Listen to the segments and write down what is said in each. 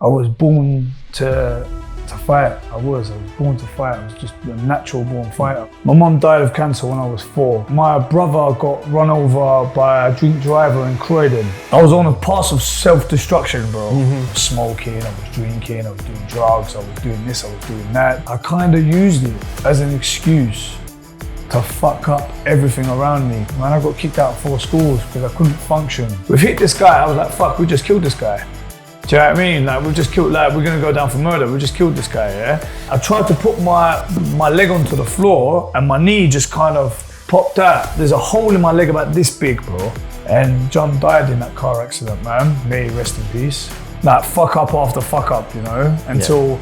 I was born to fight. I was born to fight. I was just a natural born fighter. My mum died of cancer when I was 4. My brother got run over by a drink driver in Croydon. I was on a path of self-destruction, bro. I was smoking, I was drinking, I was doing drugs, I was doing this, I was doing that. I kind of used it as an excuse to fuck up everything around me. Man, I got kicked out of 4 schools because I couldn't function. We've hit this guy, I was like, fuck, we just killed this guy. Do you know what I mean? Like, we've just killed, like, we're gonna go down for murder, we just killed this guy, yeah? I tried to put my leg onto the floor and my knee just kind of popped out. There's a hole in my leg about this big, bro. And John died in that car accident, man. May he rest in peace. Like, fuck up after fuck up, you know? Until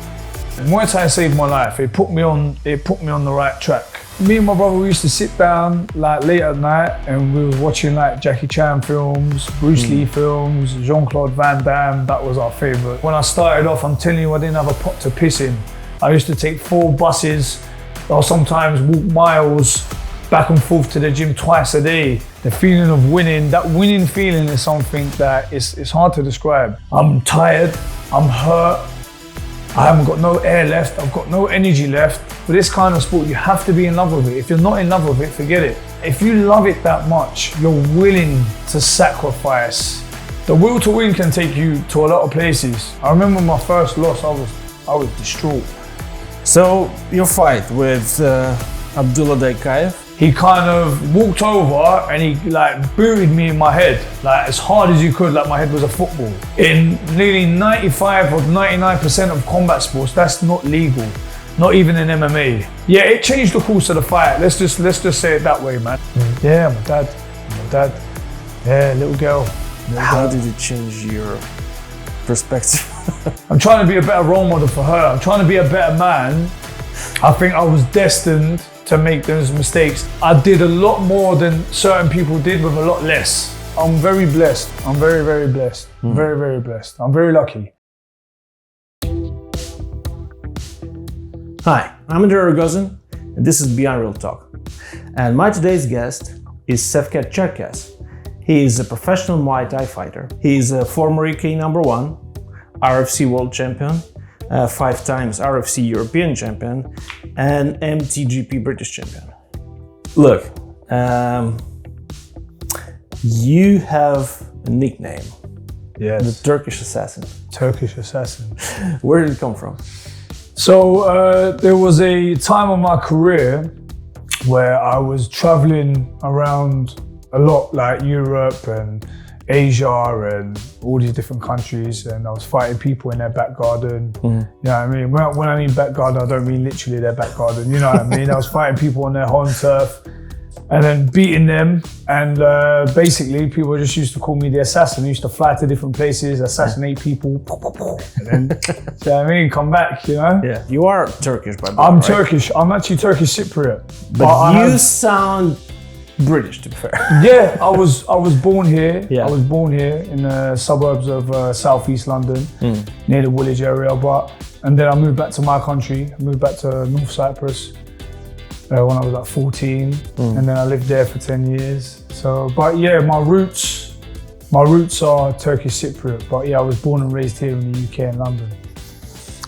Muay Thai saved my life. It put me on the right track. Me and my brother, we used to sit down like late at night and we were watching like Jackie Chan films, Bruce Lee films, Jean-Claude Van Damme. That was our favorite. When I started off, I'm telling you, I didn't have a pot to piss in. I used to take 4 buses or sometimes walk miles back and forth to the gym twice a day. The feeling of winning, that winning feeling is something that it's hard to describe. I'm tired, I'm hurt, I haven't got no air left, I've got no energy left. For this kind of sport, you have to be in love with it. If you're not in love with it, forget it. If you love it that much, you're willing to sacrifice. The will to win can take you to a lot of places. I remember my first loss, I was distraught. So your fight with Abdula Dayakaev? He kind of walked over and he like booted me in my head, like as hard as you could, like my head was a football. In nearly 95 or 99% of combat sports, that's not legal. Not even in MMA. Yeah, it changed the course of the fight. Let's just say it that way, man. Yeah, my dad. Yeah, little girl. How did it change your perspective? I'm trying to be a better role model for her. I'm trying to be a better man. I think I was destined to make those mistakes. I did a lot more than certain people did with a lot less. I'm very blessed. I'm very, very blessed. Very, very blessed. I'm very lucky. Hi, I'm Abdula Dayakaev, and this is Beyond Real Talk. And my today's guest is Sevket Cerkez. He is a professional Muay Thai fighter. He is a former UK No.1, RFC World Champion, 5 times RFC European Champion, and MTGP British Champion. Look, you have a nickname. Yes. The Turkish Assassin. Turkish Assassin. Where did it come from? So there was a time of my career where I was traveling around a lot, like Europe and Asia and all these different countries, and I was fighting people in their back garden. You know what I mean? When I mean back garden, I don't mean literally their back garden, you know what I mean? I was fighting people on their home turf and then beating them, and basically people just used to call me the assassin. I used to fly to different places, assassinate people, and then, you know what I mean, come back, you know? Yeah, you are Turkish by birth, I'm right? Turkish, I'm actually Turkish Cypriot. But you sound British, to be fair. Yeah, I was born here. Yeah. I was born here in the suburbs of southeast London, near the Woolwich area. And then I moved back to my country. I moved back to North Cyprus when I was like 14, and then I lived there for 10 years. So, but yeah, my roots are Turkish Cypriot. But yeah, I was born and raised here in the UK in London.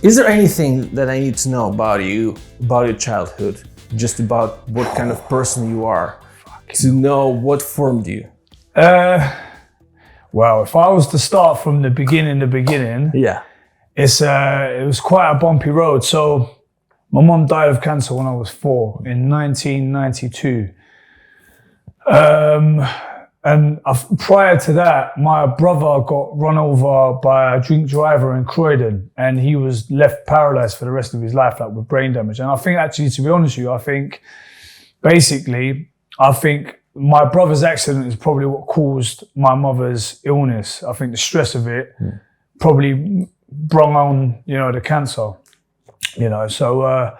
Is there anything that I need to know about you, about your childhood, just about what kind of person you are? To know what formed you? Well, if I was to start from the beginning, yeah, it was quite a bumpy road. So my mum died of cancer when I was 4 in 1992. And prior to that, my brother got run over by a drink driver in Croydon, and he was left paralyzed for the rest of his life, like with brain damage. And I think actually, to be honest with you, I think my brother's accident is probably what caused my mother's illness. I think the stress of it probably brought on, you know, the cancer, you know. So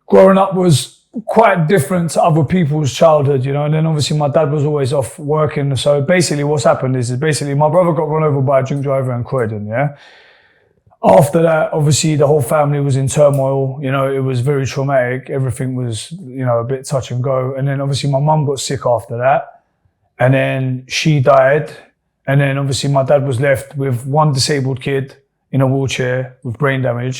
growing up was quite different to other people's childhood, you know. And then obviously my dad was always off working. So basically what's happened is basically my brother got run over by a drink driver in Croydon, yeah. After that, obviously, the whole family was in turmoil. You know, it was very traumatic. Everything was, you know, a bit touch and go. And then obviously my mum got sick after that. And then she died. And then obviously my dad was left with one disabled kid in a wheelchair with brain damage,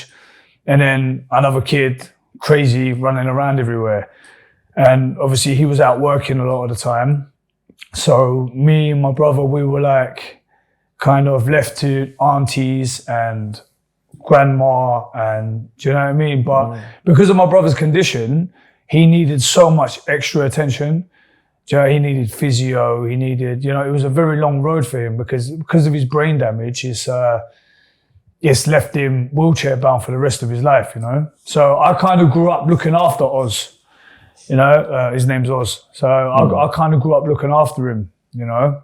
and then another kid, crazy, running around everywhere. And obviously he was out working a lot of the time. So me and my brother, we were like kind of left to aunties and grandma, and do you know what I mean? But because of my brother's condition, he needed so much extra attention. Do you know, he needed physio, he needed, you know, it was a very long road for him because of his brain damage. It's left him wheelchair bound for the rest of his life, you know? So I kind of grew up looking after Oz. You know, his name's Oz. So I kind of grew up looking after him, you know.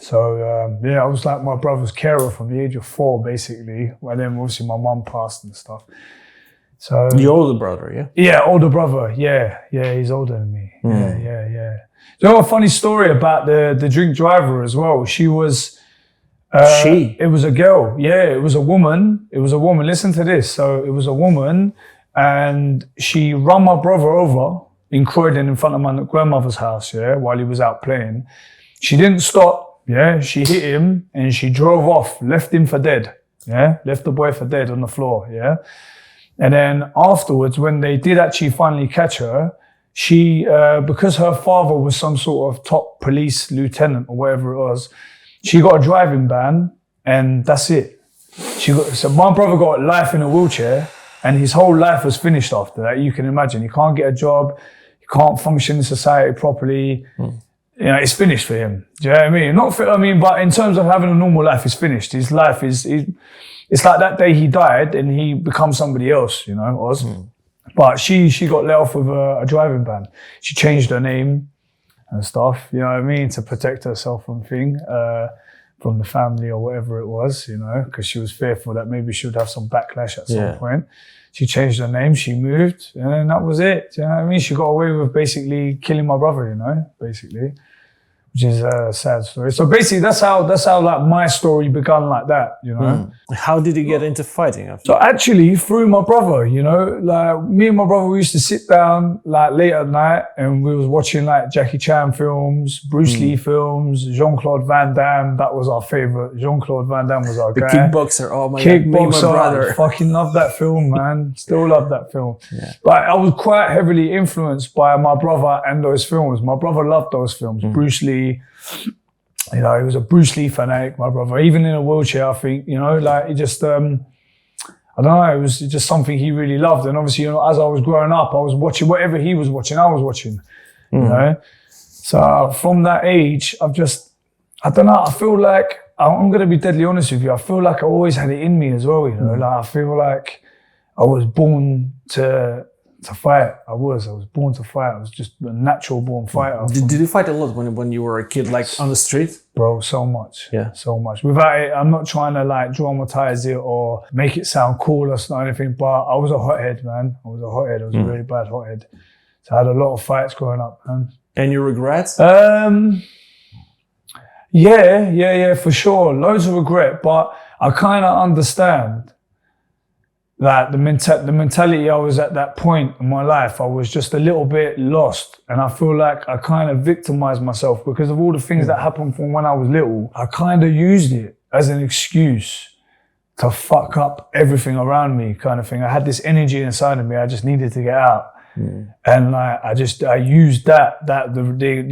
So, I was like my brother's carer from the age of 4, basically. And then obviously my mum passed and stuff. So your older brother, yeah? Yeah, older brother. Yeah, he's older than me. Yeah. You know, a funny story about the drink driver as well. She was... It was a girl. Yeah, it was a woman. Listen to this. So it was a woman, and she ran my brother over in Croydon in front of my grandmother's house, yeah, while he was out playing. She didn't stop, yeah. She hit him and she drove off, left him for dead, yeah. Left the boy for dead on the floor, yeah. And then afterwards, when they did actually finally catch her, she, because her father was some sort of top police lieutenant or whatever it was, she got a driving ban, and that's it. So my brother got life in a wheelchair, and his whole life was finished after that. You can imagine. He can't get a job. He can't function in society properly. You know, it's finished for him. Do you know what I mean? But in terms of having a normal life, it's finished. His life is, it's like that day he died and he becomes somebody else, you know, Oz. But she got let off with a driving ban. She changed her name and stuff, you know what I mean, to protect herself from the family or whatever it was, you know, because she was fearful that maybe she would have some backlash at some point. She changed her name, she moved, and then that was it. You know what I mean? She got away with basically killing my brother, you know, basically, which is a sad story. So basically, that's how like my story began like that, you know. How did you get into fighting after? So actually, through my brother, you know, like me and my brother, we used to sit down like late at night and we was watching like Jackie Chan films, Bruce Lee films, Jean-Claude Van Damme. That was our favorite. Jean-Claude Van Damme was our guy. The Kickboxer. Oh my God. Kickboxer. My brother. I fucking love that film, man. Still love that film. Yeah. But I was quite heavily influenced by my brother and those films. My brother loved those films. Bruce Lee. You know, he was a Bruce Lee fanatic, my brother. Even in a wheelchair, I think, you know, like he just, I don't know, it was just something he really loved. And obviously, you know, as I was growing up, I was watching whatever he was watching, I was watching, you know. So from that age, I don't know, I feel like, I'm going to be deadly honest with you, I feel like I always had it in me as well, you know. Like I feel like I was born to fight. I was born to fight. I was just a natural born fighter. Did you fight a lot when you were a kid, like on the street? Bro, so much. Yeah. So much. Without it, I'm not trying to like dramatize it or make it sound cool or anything, but I was a hothead, man. I was a really bad hothead. So I had a lot of fights growing up, man. And your regrets? Yeah, for sure. Loads of regret, but I kind of understand that the mentality I was at that point in my life, I was just a little bit lost. And I feel like I kind of victimized myself because of all the things that happened from when I was little. I kind of used it as an excuse to fuck up everything around me, kind of thing. I had this energy inside of me, I just needed to get out. And like, I used that,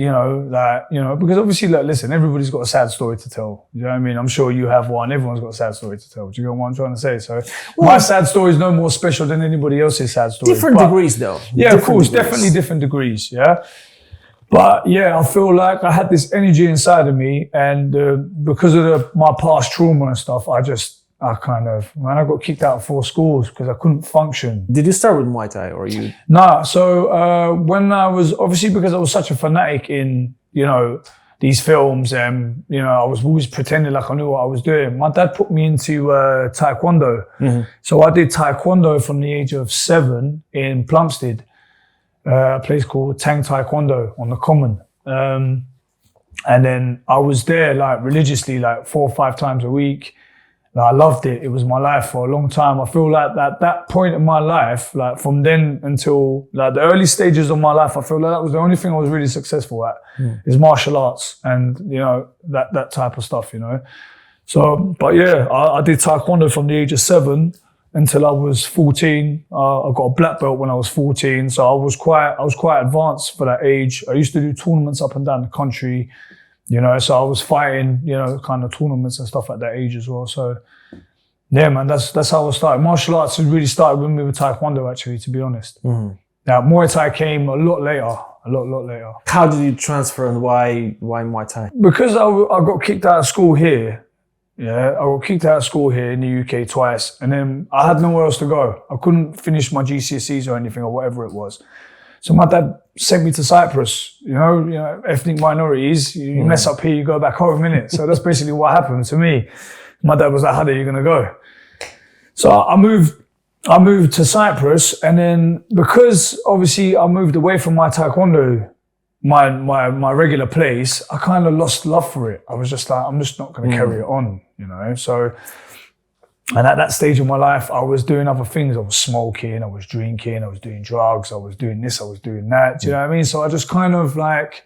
you know, because obviously, look, listen, everybody's got a sad story to tell. You know what I mean? I'm sure you have one. Everyone's got a sad story to tell. Do you know what I'm trying to say? So my sad story is no more special than anybody else's sad story. Different degrees though. Yeah, of course, definitely different degrees. Yeah. But yeah, I feel like I had this energy inside of me, and because of my past trauma and stuff, I got kicked out of 4 schools because I couldn't function. Did you start with Muay Thai or you? No, so when I was, obviously because I was such a fanatic in, you know, these films and, you know, I was always pretending like I knew what I was doing. My dad put me into Taekwondo. So I did Taekwondo from the age of 7 in Plumstead, a place called Tang Taekwondo on the Common. And then I was there like religiously, like 4 or 5 times a week. I loved it. It was my life for a long time. I feel like that point in my life, like from then until like the early stages of my life, I feel like that was the only thing I was really successful at is martial arts and, you know, that type of stuff, you know. So, but yeah, I did Taekwondo from the age of 7 until I was 14. I got a black belt when I was 14. So I was quite advanced for that age. I used to do tournaments up and down the country, you know, so I was fighting, you know, kind of tournaments and stuff at that age as well. So yeah, man, that's how I started. Martial arts really started with me with Taekwondo, actually, to be honest. Now, Muay Thai came a lot later. How did you transfer and why Muay Thai? Because I got kicked out of school here. Yeah, I got kicked out of school here in the UK twice, and then I had nowhere else to go. I couldn't finish my GCSEs or anything or whatever it was. So my dad sent me to Cyprus. You know, ethnic minorities. You mess up here, you go back home, innit? So that's basically what happened to me. My dad was like, "How are you gonna go?" So I moved to Cyprus, and then because obviously I moved away from my Taekwondo, my regular place, I kind of lost love for it. I was just like, I'm just not going to carry it on, you know? So, and at that stage of my life, I was doing other things. I was smoking, I was drinking, I was doing drugs, I was doing this, I was doing that. Do you know what I mean? So I just kind of like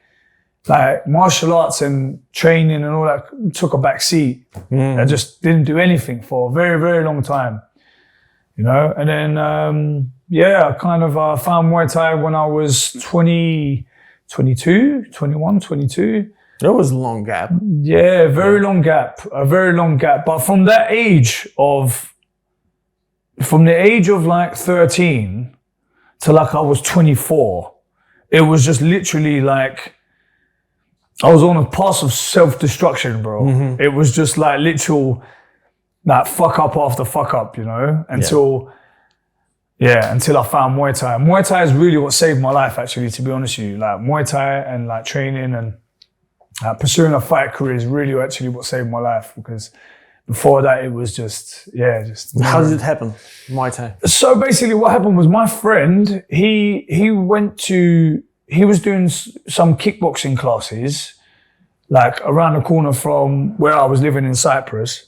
martial arts and training and all that took a back seat. I just didn't do anything for a very, very long time, you know? And then, I kind of found Muay Thai when I was 21, 22. There was a long gap. Yeah, a very long gap. But from the age of like 13 to like I was 24, it was just literally like, I was on a path of self-destruction, bro. It was just like literal, like fuck up after fuck up, you know, until I found Muay Thai. Muay Thai is really what saved my life, actually, to be honest with you. Like Muay Thai and like training and pursuing a fight career is really actually what saved my life, because before that it was just. How did it happen, Muay Thai? So basically what happened was my friend, he was doing some kickboxing classes like around the corner from where I was living in Cyprus.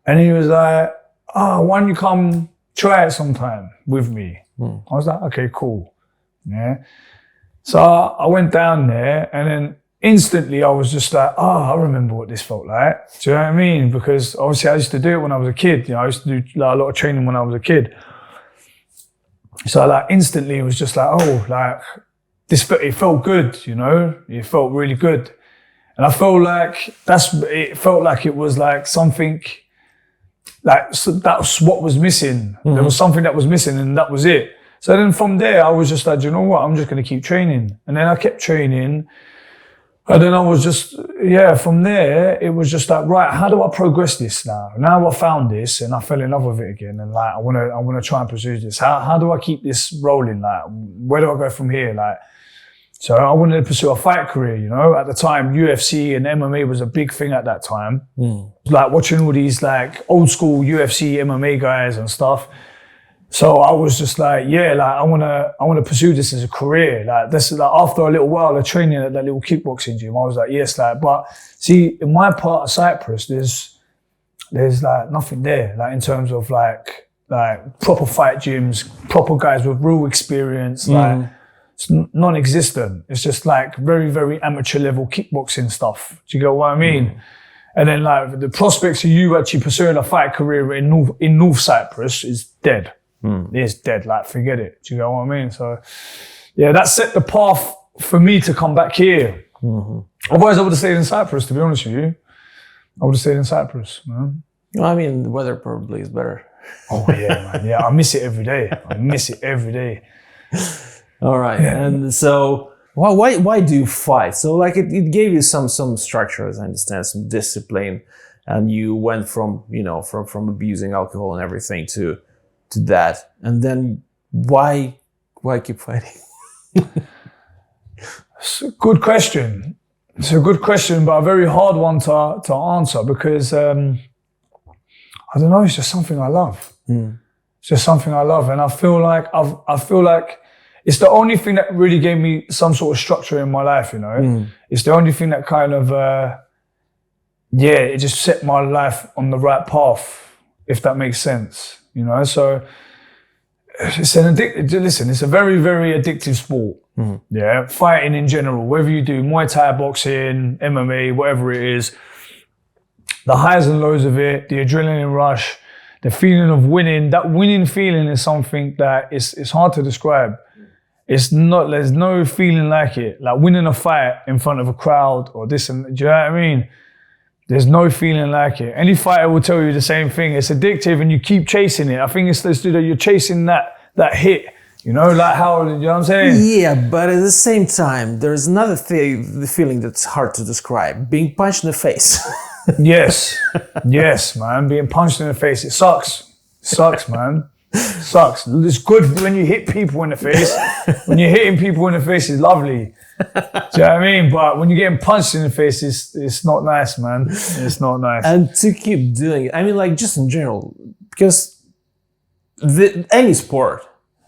And he was like, why don't you come try it sometime with me? I was like, okay, cool. Yeah. So I went down there, and then instantly I was just like, I remember what this felt like. Do you know what I mean? Because obviously I used to do it when I was a kid. You know, I used to do like a lot of training when I was a kid. So like instantly it was just like, it felt good, you know? It felt really good. And I felt like it felt like it was like something. Like, so that's what was missing. There was something that was missing, and that was it. So then from there, I was just like, you know what? I'm just going to keep training. And then I kept training. And then I was just, from there, it was just like, right, how do I progress this now? Now I found this and I fell in love with it again. And like, I want to try and pursue this. How do I keep this rolling? Like, where do I go from here? Like, so I wanted to pursue a fight career, you know. At the time, UFC and MMA was a big thing at that time. Like watching all these like old school UFC MMA guys and stuff. So I was just like, I want to pursue this as a career. Like this is like after a little while of training at that little kickboxing gym, I was like, yes, like, but see, in my part of Cyprus, there's like nothing there, like in terms of like proper fight gyms, proper guys with real experience, like. It's non-existent. It's just like very, very amateur level kickboxing stuff. Do you get what I mean? And then like the prospects of you actually pursuing a fight career in North Cyprus is dead. It's dead. Like forget it. Do you get what I mean? So yeah, that set the path for me to come back here. Otherwise, I would have stayed in Cyprus. To be honest with you, I would have stayed in Cyprus. Man. Well, I mean, the weather probably is better. Oh yeah, man. Yeah, I miss it every day. All right, and so why do you fight? So like it gave you some structure, as I understand, some discipline, and you went from from abusing alcohol and everything to that, and then why keep fighting? It's a good question. It's a good question, but a very hard one to answer because I don't know. It's just something I love. It's just something I love, and I feel like it's the only thing that really gave me some sort of structure in my life, you know? It's the only thing that kind of, it just set my life on the right path, if that makes sense, you know? So it's it's a very, very addictive sport. Yeah, fighting in general, whether you do Muay Thai, boxing, MMA, whatever it is, the highs and lows of it, the adrenaline rush, the feeling of winning. That winning feeling is something that it's hard to describe. It's not, there's no feeling like it. Like winning a fight in front of a crowd or this and, do you know what I mean? There's no feeling like it. Any fighter will tell you the same thing. It's addictive and you keep chasing it. I think it's that you're chasing that hit. You know, like how, you know what I'm saying? Yeah, but at the same time, there's another thing, the feeling that's hard to describe. Being punched in the face. Yes, man. Being punched in the face, it sucks. It sucks, man. Sucks. It's good when you hit people in the face. When you're hitting people in the face, it's lovely. Do you know what I mean? But when you're getting punched in the face, it's not nice, man. It's not nice. And to keep doing it, I mean, like, just in general, because any sport,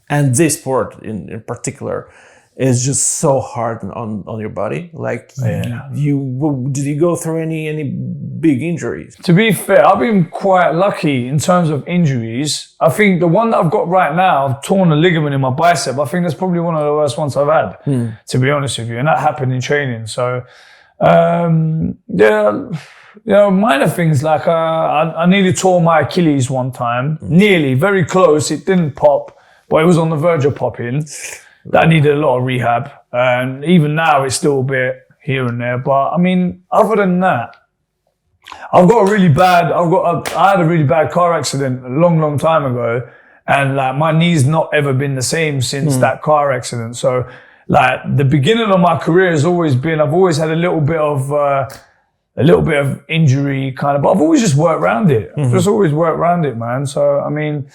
and this sport in particular, is just so hard on your body. Like, did you go through any big injuries? To be fair, I've been quite lucky in terms of injuries. I think the one that I've got right now, I've torn a ligament in my bicep. I think that's probably one of the worst ones I've had, to be honest with you. And that happened in training. So, minor things like I nearly tore my Achilles one time. Nearly, very close. It didn't pop, but it was on the verge of popping. That needed a lot of rehab. And even now, it's still a bit here and there. But I mean, other than that, I had a really bad car accident a long time ago. And like my knee's not ever been the same since that car accident. So like the beginning of my career has always been, I've always had a little bit of injury kind of, but I've always just worked around it. I've just always worked around it, man. So, I mean.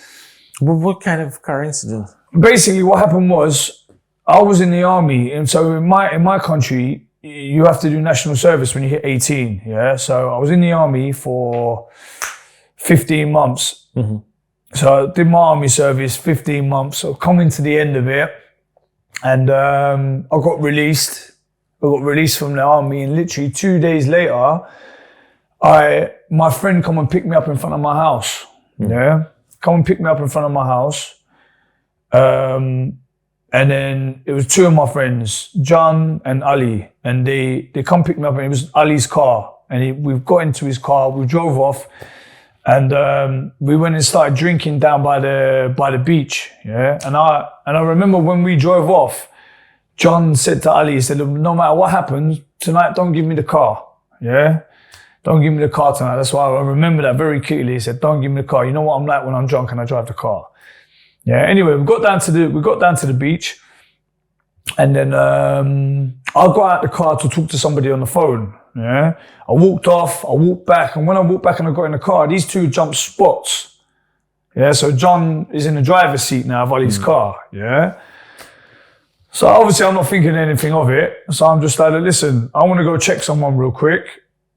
What kind of car incident? Basically, what happened was I was in the army, and so in my country, you have to do national service when you hit 18. Yeah, so I was in the army for 15 months. So I did my army service 15 months. So coming to the end of it, and I got released. I got released from the army, and literally 2 days later, my friend come and picked me up in front of my house. Yeah. Come and pick me up in front of my house. And then it was two of my friends, John and Ali, and they come pick me up, and it was Ali's car. And we got into his car, we drove off, and we went and started drinking down by the beach. Yeah. And I remember when we drove off, John said to Ali, he said, no matter what happens tonight, don't give me the car. Yeah. Don't give me the car tonight. That's why I remember that very clearly. He said, don't give me the car. You know what I'm like when I'm drunk and I drive the car. Yeah. Anyway, we got down to the beach, and then I got out the car to talk to somebody on the phone. Yeah. I walked off, I walked back, and when I walked back and I got in the car, these two jumped spots. Yeah. So John is in the driver's seat now of Ali's car. Yeah. So obviously I'm not thinking anything of it. So I'm just like, listen, I want to go check someone real quick.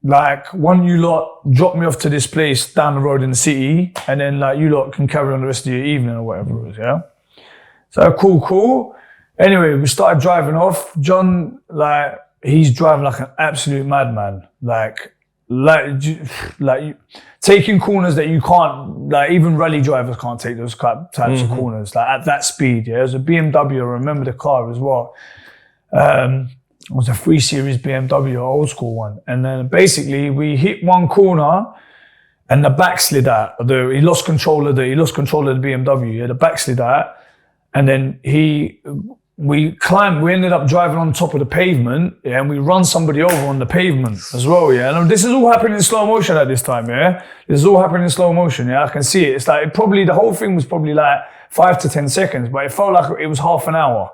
Like, one, you lot drop me off to this place down the road in the city, and then like you lot can carry on the rest of your evening or whatever it was, yeah? So cool. Anyway, we started driving off. John, like, he's driving like an absolute madman. Like taking corners that you can't, like even rally drivers can't take those types of corners, like at that speed, yeah? It was a BMW, I remember the car as well. It was a 3 Series BMW, old school one. And then basically we hit one corner and the back slid out. He lost control of the BMW. Yeah, the back slid out. And then we ended up driving on top of the pavement, yeah, and we run somebody over on the pavement as well, yeah. And this is all happening in slow motion at this time, yeah. This is all happening in slow motion, yeah. I can see it. It's like the whole thing was probably like 5 to 10 seconds, but it felt like it was half an hour,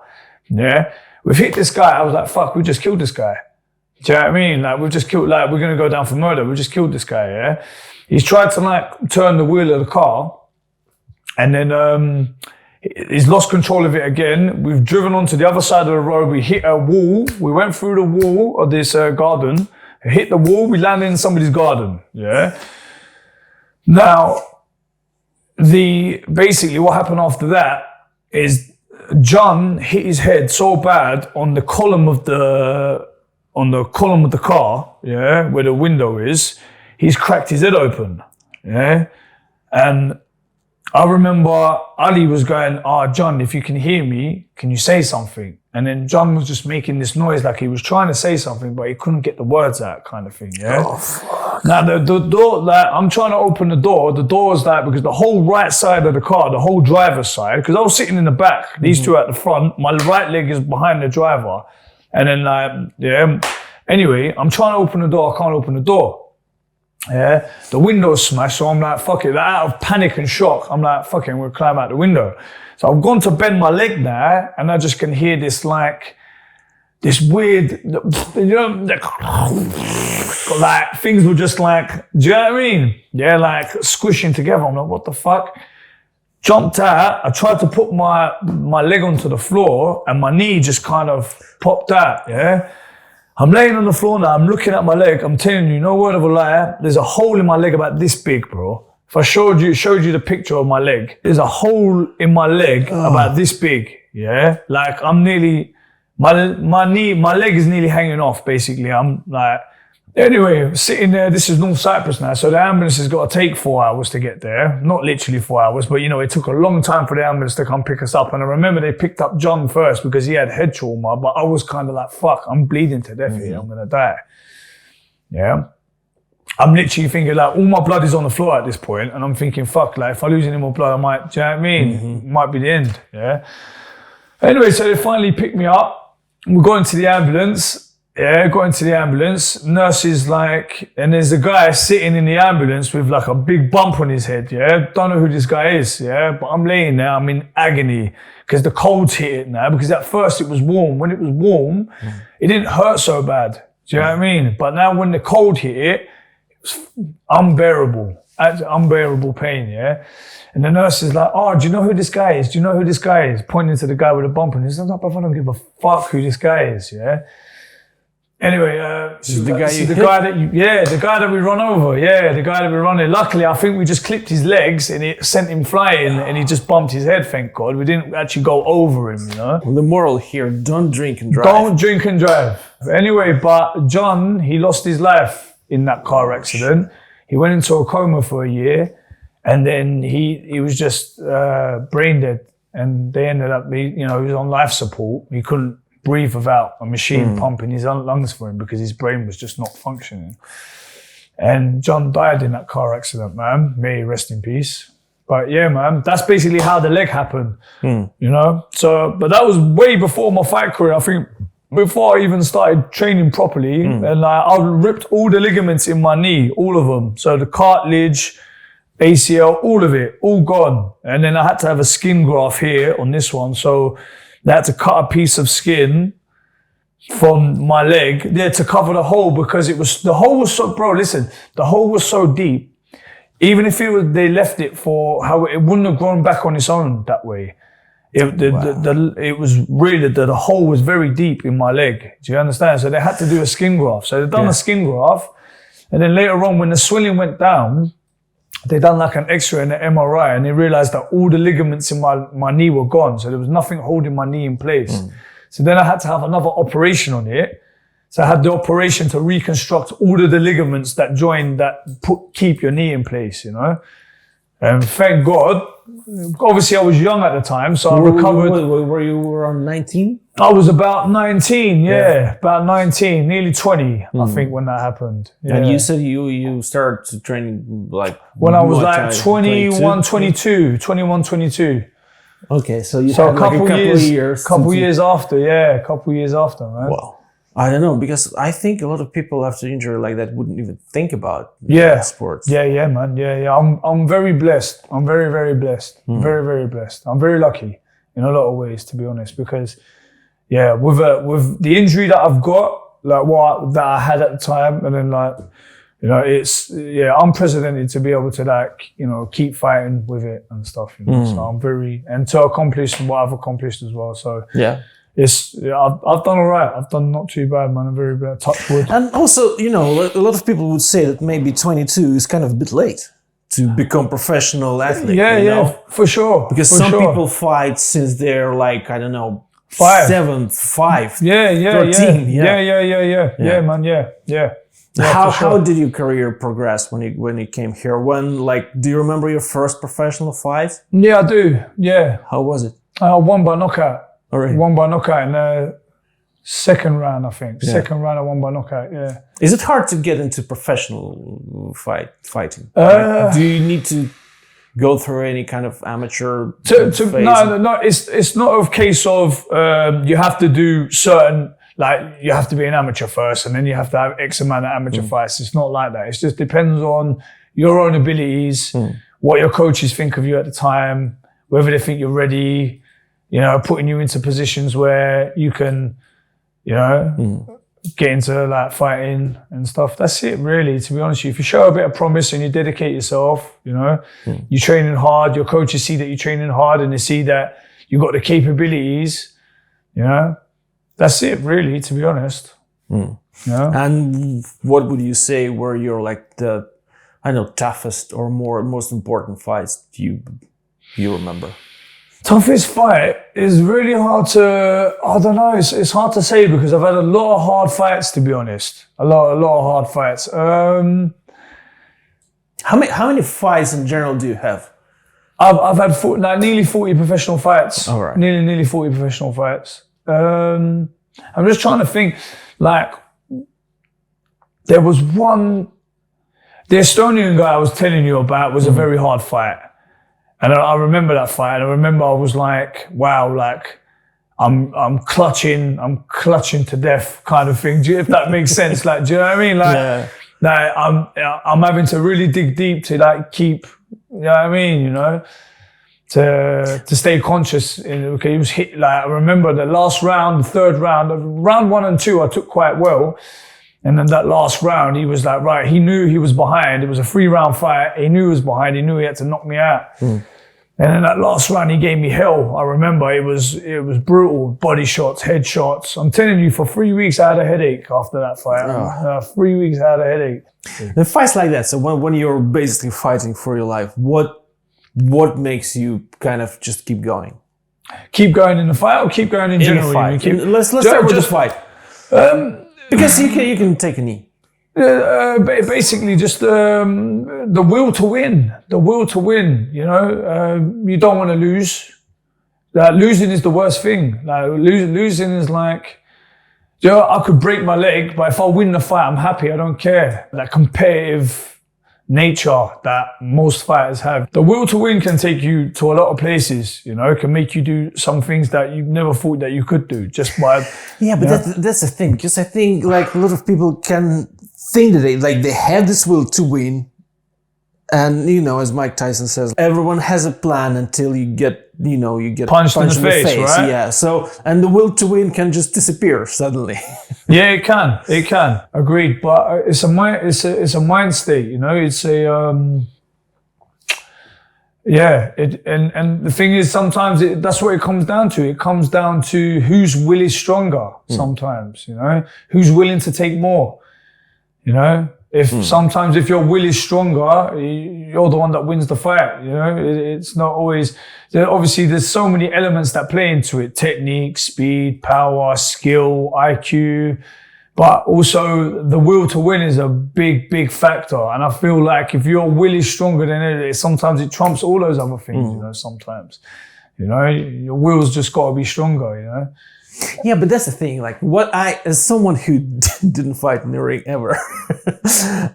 yeah. We've hit this guy. I was like, fuck, we just killed this guy. Do you know what I mean? Like, we've just killed, like, we're going to go down for murder. We just killed this guy, yeah? He's tried to, like, turn the wheel of the car, and then he's lost control of it again. We've driven onto the other side of the road. We hit a wall. We went through the wall of this garden, hit the wall. We landed in somebody's garden, yeah? Now, basically what happened after that is John hit his head so bad on the column of the car, yeah, where the window is. He's cracked his head open, yeah. And I remember Ali was going, John, if you can hear me, can you say something? And then John was just making this noise like he was trying to say something, but he couldn't get the words out, kind of thing, yeah. Now the door, like I'm trying to open the door. The door's like, because the whole right side of the car, the whole driver's side, because I was sitting in the back, these two at the front, my right leg is behind the driver. And then anyway, I'm trying to open the door, I can't open the door. Yeah, the window's smashed, so I'm like, fuck it, like, out of panic and shock, I'm like, fuck it, I'm gonna climb out the window. So I've gone to bend my leg now, and I just can hear this like, this weird, you know, like things were just like, do you know what I mean? Yeah, like squishing together. I'm like, what the fuck? Jumped out. I tried to put my leg onto the floor and my knee just kind of popped out. Yeah. I'm laying on the floor now. I'm looking at my leg. I'm telling you, no word of a lie. There's a hole in my leg about this big, bro. If I showed you the picture of my leg, there's a hole in my leg about this big. Yeah. Like I'm nearly, my leg is nearly hanging off, basically. I'm like, anyway, sitting there, this is North Cyprus now, so the ambulance has got to take 4 hours to get there. Not literally 4 hours, but you know, it took a long time for the ambulance to come pick us up. And I remember they picked up John first because he had head trauma, but I was kind of like, fuck, I'm bleeding to death here, I'm gonna die. Yeah. I'm literally thinking like, all my blood is on the floor at this point, and I'm thinking, fuck, like if I lose any more blood, I might, do you know what I mean? It might be the end, yeah. Anyway, so they finally picked me up. We got into the ambulance. Yeah, got into the ambulance. Nurse is like, and there's a guy sitting in the ambulance with like a big bump on his head. Yeah, don't know who this guy is. Yeah, but I'm laying there. I'm in agony because the cold's hit it now. Because at first it was warm. When it was warm, it didn't hurt so bad. Do you know what I mean? But now when the cold hit it, it was unbearable. Unbearable pain. Yeah. And the nurse is like, oh, do you know who this guy is? Do you know who this guy is? Pointing to the guy with the bump. And he's like, I don't give a fuck who this guy is, yeah? Anyway, the guy that we run over. Yeah, the guy that we run in. Luckily, I think we just clipped his legs and it sent him flying and he just bumped his head, thank God. We didn't actually go over him, you know? The moral here, don't drink and drive. Don't drink and drive. Anyway, but John, he lost his life in that car accident. He went into a coma for a year. And then he was just brain dead, and they ended up, he was on life support. He couldn't breathe without a machine pumping his lungs for him because his brain was just not functioning. And John died in that car accident, man. May he rest in peace. But yeah, man, that's basically how the leg happened, you know? So, but that was way before my fight career. I think before I even started training properly, and I ripped all the ligaments in my knee, all of them. So the cartilage, ACL, all of it, all gone. And then I had to have a skin graft here on this one. So they had to cut a piece of skin from my leg there to cover the hole because the hole was so, bro, listen, the hole was so deep. Even if they left it for how it wouldn't have grown back on its own that way. It was really, the hole was very deep in my leg. Do you understand? So they had to do a skin graft. So they done a skin graft. And then later on when the swelling went down, they done like an X-ray and an MRI and they realized that all the ligaments in my knee were gone. So there was nothing holding my knee in place. So then I had to have another operation on it. So I had the operation to reconstruct all of the ligaments that join that keep your knee in place, you know. And thank God, obviously I was young at the time, so I recovered. Were you around 19? I was about 19, about 19, nearly 20, I think, when that happened. Yeah. And you said you started training like when I was like 21, 22. Okay, so you had a couple of years. Couple years after, man. Wow. I don't know, because I think a lot of people after injury like that wouldn't even think about sports. Yeah, man. Yeah. I'm very blessed. I'm very, very blessed. Very, very blessed. I'm very lucky in a lot of ways, to be honest, because with the injury that I've got, like that I had at the time, and then like, you know, it's unprecedented to be able to like, you know, keep fighting with it and stuff. You know? So I'm and to accomplish what I've accomplished as well. So I've done all right. I've done not too bad, man. I'm very bad. Touch wood. And also, you know, a lot of people would say that maybe 22 is kind of a bit late to become professional athlete. Yeah, for sure. Because some people fight since they're like, I don't know, 5. 5. 13. Yeah, man. Yeah. How did your career progress when you came here? Do you remember your first professional fight? Yeah, I do. Yeah. How was it? I won by knockout. All right. Won by knockout in Second round, I think. Yeah. Second round, I won by knockout. Yeah. Is it hard to get into professional fighting? Like, do you need to go through any kind of amateur phase? No. It's not a case of you have to do certain, like you have to be an amateur first, and then you have to have X amount of amateur fights. It's not like that. It just depends on your own abilities, what your coaches think of you at the time, whether they think you're ready. You know, putting you into positions where you can, you know, get into like fighting and stuff. That's it really, to be honest with you. If you show a bit of promise and you dedicate yourself, you know, you're training hard, your coaches see that you're training hard and they see that you've got the capabilities, you know, that's it really, to be honest. You know? And what would you say were your like the, I don't know, toughest or most important fights you remember? Toughest fight is really hard to, I don't know, it's hard to say because I've had a lot of hard fights, to be honest. A lot of hard fights. How many fights in general do you have? I've had nearly 40 professional fights. All right. Nearly 40 professional fights. I'm just trying to think, like, there was one, the Estonian guy I was telling you about was a very hard fight. And I remember that fight, and I remember I was like, wow, like, I'm clutching to death kind of thing. If that makes sense. Like, do you know what I mean? Like, like I'm having to really dig deep to like keep, you know what I mean? You know, to stay conscious. Okay, it was hit, like, I remember the last round, the third round, round 1 and 2, I took quite well. And then that last round, he was like, right, he knew he was behind. It was a 3-round fight. He knew he was behind. He knew he had to knock me out. And then that last round, he gave me hell. I remember it was brutal. Body shots, head shots. I'm telling you, for 3 weeks, I had a headache after that fight. 3 weeks, I had a headache. In fights like that, so when you're basically fighting for your life, what makes you kind of just keep going? Keep going in the fight or keep going in general? Let's start with the fight. Because you can take a knee. Basically, just the will to win. The will to win. You know, you don't want to lose. Losing is the worst thing. Like losing is like, you know, I could break my leg, but if I win the fight, I'm happy. I don't care. That competitive nature that most fighters have. The will to win can take you to a lot of places, you know, it can make you do some things that you never thought that you could do just by... Yeah, but that's the thing, because I think like a lot of people can think that they have this will to win, and you know, as Mike Tyson says, everyone has a plan until you get punched in the face, right? Yeah, so, and the will to win can just disappear suddenly. Yeah, it can. Agreed. But it's a mind state, you know. It's a and the thing is, sometimes that's what it comes down to. It comes down to whose will is stronger. Sometimes, you know, who's willing to take more. You know, sometimes if your will is stronger, you're the one that wins the fight. You know, it's not always. Obviously, there's so many elements that play into it: technique, speed, power, skill, IQ. But also, the will to win is a big factor. And I feel like if your will is stronger than it, sometimes it trumps all those other things. You know, sometimes, you know, your will's just got to be stronger. You know. Yeah, but that's the thing. Like, as someone who didn't fight in the ring ever,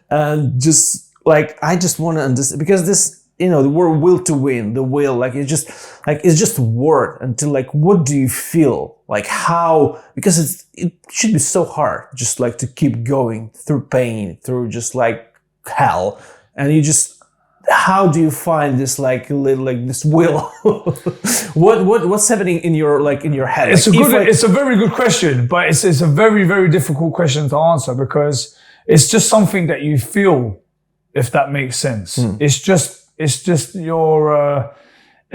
and just like, I just want to understand, because this, you know, the word will to win, the will, like, it's just a word until like, what do you feel? Like how, because it should be so hard just like to keep going through pain, through just like hell. And you just, how do you find this like this will? What's happening in your head? It's a very good question, but it's a very difficult question to answer, because it's just something that you feel, if that makes sense. It's just your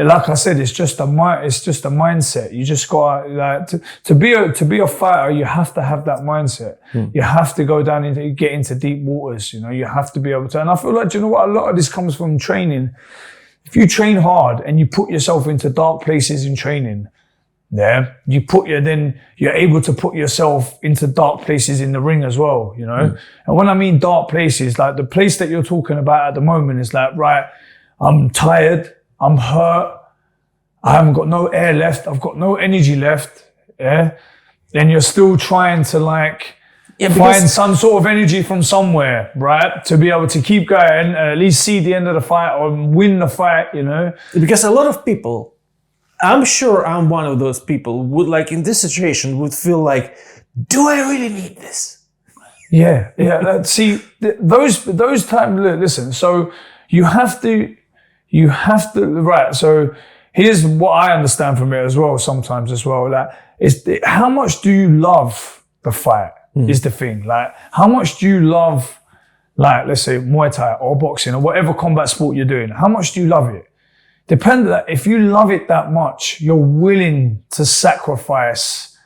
like I said, it's just a mindset. You just got like to be a fighter, you have to have that mindset. You have to go down get into deep waters, you know, you have to be able to. And I feel like, you know what, a lot of this comes from training. If you train hard and you put yourself into dark places in training, then you're able to put yourself into dark places in the ring as well, you know? And when I mean dark places, like the place that you're talking about at the moment is like, right, I'm tired, I'm hurt, I haven't got no air left, I've got no energy left, yeah? then you're still trying to like find some sort of energy from somewhere, right? To be able to keep going, at least see the end of the fight or win the fight, you know? Because a lot of people, I'm sure I'm one of those people, would like in this situation would feel like, do I really need this? Yeah. See, those times, listen, so you have to, right, so here's what I understand from it as well, sometimes as well, like, how much do you love the fight is the thing. Like, how much do you love, like, let's say Muay Thai or boxing or whatever combat sport you're doing, how much do you love it? If you love it that much, you're willing to sacrifice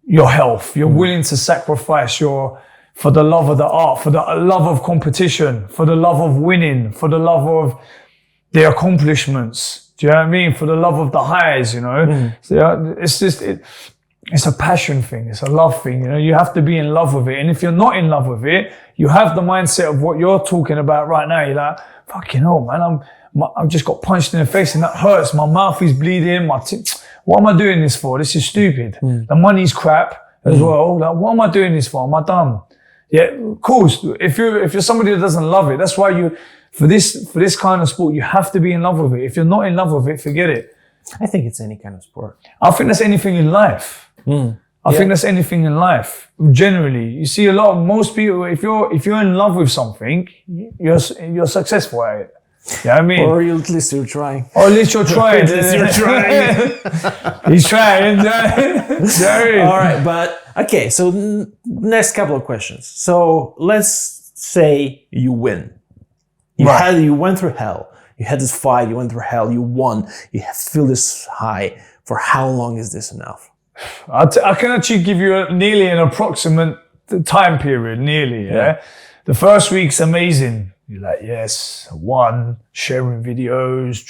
your health, you're willing to sacrifice for the love of the art, for the love of competition, for the love of winning, for the love of the accomplishments. Do you know what I mean? For the love of the highs, you know? So it's a passion thing. It's a love thing. You know, you have to be in love with it. And if you're not in love with it, you have the mindset of what you're talking about right now. You're like, fucking hell, man, I've just got punched in the face and that hurts. My mouth is bleeding. What am I doing this for? This is stupid. The money's crap as well. Like, what am I doing this for? Am I dumb? Yeah, of course. If you're somebody that doesn't love it, that's why for this kind of sport, you have to be in love with it. If you're not in love with it, forget it. I think it's any kind of sport. I think that's anything in life. I think that's anything in life. Generally, you see most people, if you're in love with something, you're successful at it. Yeah, I mean, or at least you're trying. Or at least you're trying. You're trying. He's trying. All right, but okay. So next couple of questions. So let's say you win. You went through hell. You had this fight. You went through hell. You won. You feel this high. For how long is this enough? I can actually give you nearly an approximate time period. Nearly. Yeah. The first week's amazing. You're like, yes, I won, sharing videos.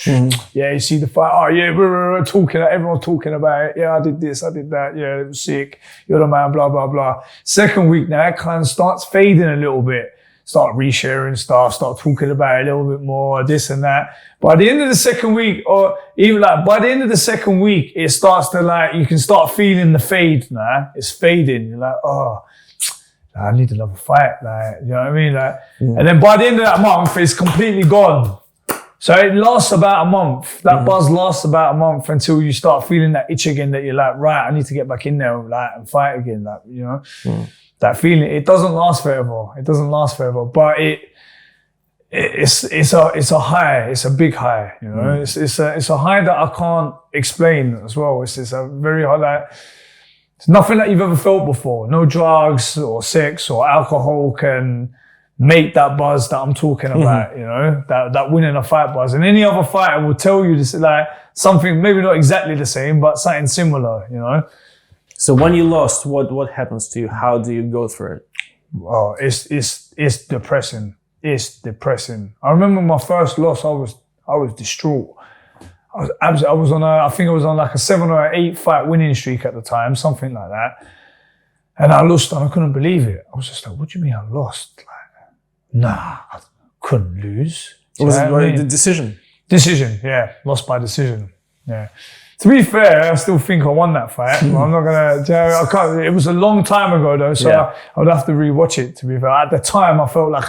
Yeah, you see the fight. Oh, yeah, we're talking. Everyone's talking about it. Yeah, I did this, I did that. Yeah, it was sick. You're the man, blah, blah, blah. Second week now, it kind of starts fading a little bit. Start resharing stuff, start talking about it a little bit more, this and that. By the end of the second week, or even like by the end of the second week, it starts to like, you can start feeling the fade now. It's fading. You're like, oh, I need another fight, like, you know what I mean? Like, and then by the end of that month, it's completely gone. So it lasts about a month. That buzz lasts about a month until you start feeling that itch again that you're like, right, I need to get back in there, like, and fight again, like, you know? That feeling, it doesn't last forever. It doesn't last forever, but it's a high. It's a big high, you know? It's a high that I can't explain as well. It's a very high, like, it's nothing that you've ever felt before. No drugs or sex or alcohol can make that buzz that I'm talking about, you know, that winning a fight buzz. And any other fighter will tell you this, like, something, maybe not exactly the same, but something similar, you know. So when you lost, what happens to you? How do you go through it? Oh, it's depressing. It's depressing. I remember my first loss, I was distraught. I was on I think I was on like a 7 or 8 fight winning streak at the time, something like that. And I lost and I couldn't believe it. I was just like, what do you mean I lost? Like, nah, I couldn't lose. Was it the decision? Decision, yeah. Lost by decision, yeah. To be fair, I still think I won that fight. But I'm not gonna, I can't, it was a long time ago though, so I would have to rewatch it, to be fair. At the time, I felt like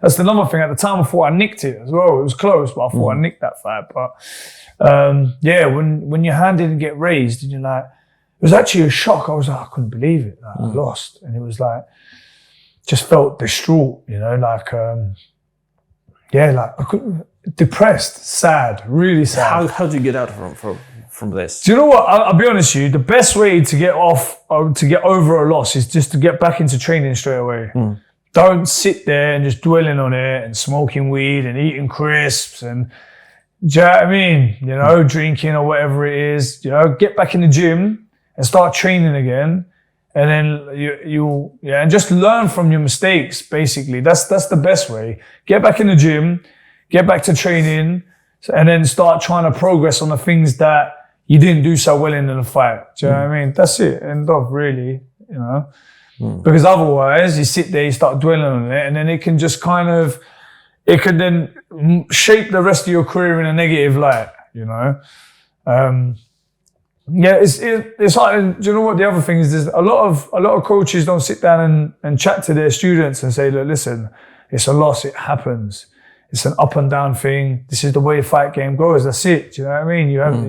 that's another thing. At the time, I thought I nicked it as well. It was close, but I thought I nicked that fight. But yeah, when your hand didn't get raised, and you're like, it was actually a shock. I was like, I couldn't believe it. Like, I lost. And it was like, just felt distraught, you know, like, yeah, like I couldn't, depressed, sad, really sad. How do you get out from this? Do you know what? I'll be honest with you. The best way to get over a loss is just to get back into training straight away. Don't sit there and just dwelling on it and smoking weed and eating crisps and, do you know what I mean? You know, drinking or whatever it is. You know, get back in the gym and start training again. And then and just learn from your mistakes, basically. That's the best way. Get back in the gym, get back to training, and then start trying to progress on the things that you didn't do so well in the fight. Do you know what I mean? That's it. End of, really, you know? Because otherwise, you sit there, you start dwelling on it, and then it can just it could then shape the rest of your career in a negative light, you know? Yeah, it's hard. Do you know what the other thing is? There's a lot of coaches don't sit down and chat to their students and say, look, listen, it's a loss. It happens. It's an up and down thing. This is the way the fight game goes. That's it. Do you know what I mean? You have,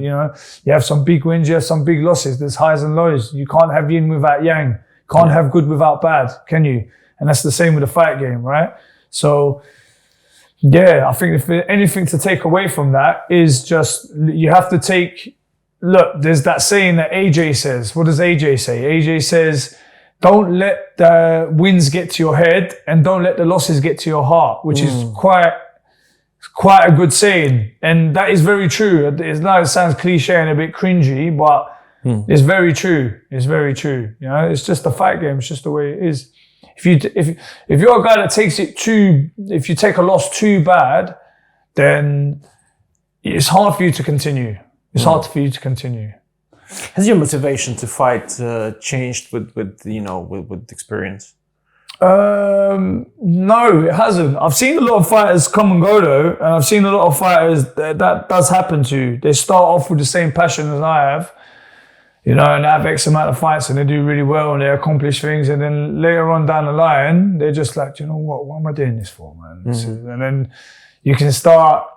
you have some big wins. You have some big losses. There's highs and lows. You can't have yin without yang. Can't have good without bad, can you? And that's the same with the fight game, right? So, yeah, I think if there's anything to take away from that is just you have to take. Look, there's that saying that AJ says. What does AJ say? AJ says, don't let the wins get to your head and don't let the losses get to your heart, which is quite a good saying. And that is very true. It sounds cliche and a bit cringy, but it's very true. It's very true. You know, it's just the fight game. It's just the way it is. If you're a guy that takes it if you take a loss too bad, then it's hard for you to continue. It's hard for you to continue. Has your motivation to fight changed with experience? No, it hasn't. I've seen a lot of fighters come and go though, and I've seen a lot of fighters that does happen to. They start off with the same passion as I have, and they have X amount of fights and they do really well and they accomplish things, and then later on down the line, they're just like, you know what am I doing this for, man? And then you can start.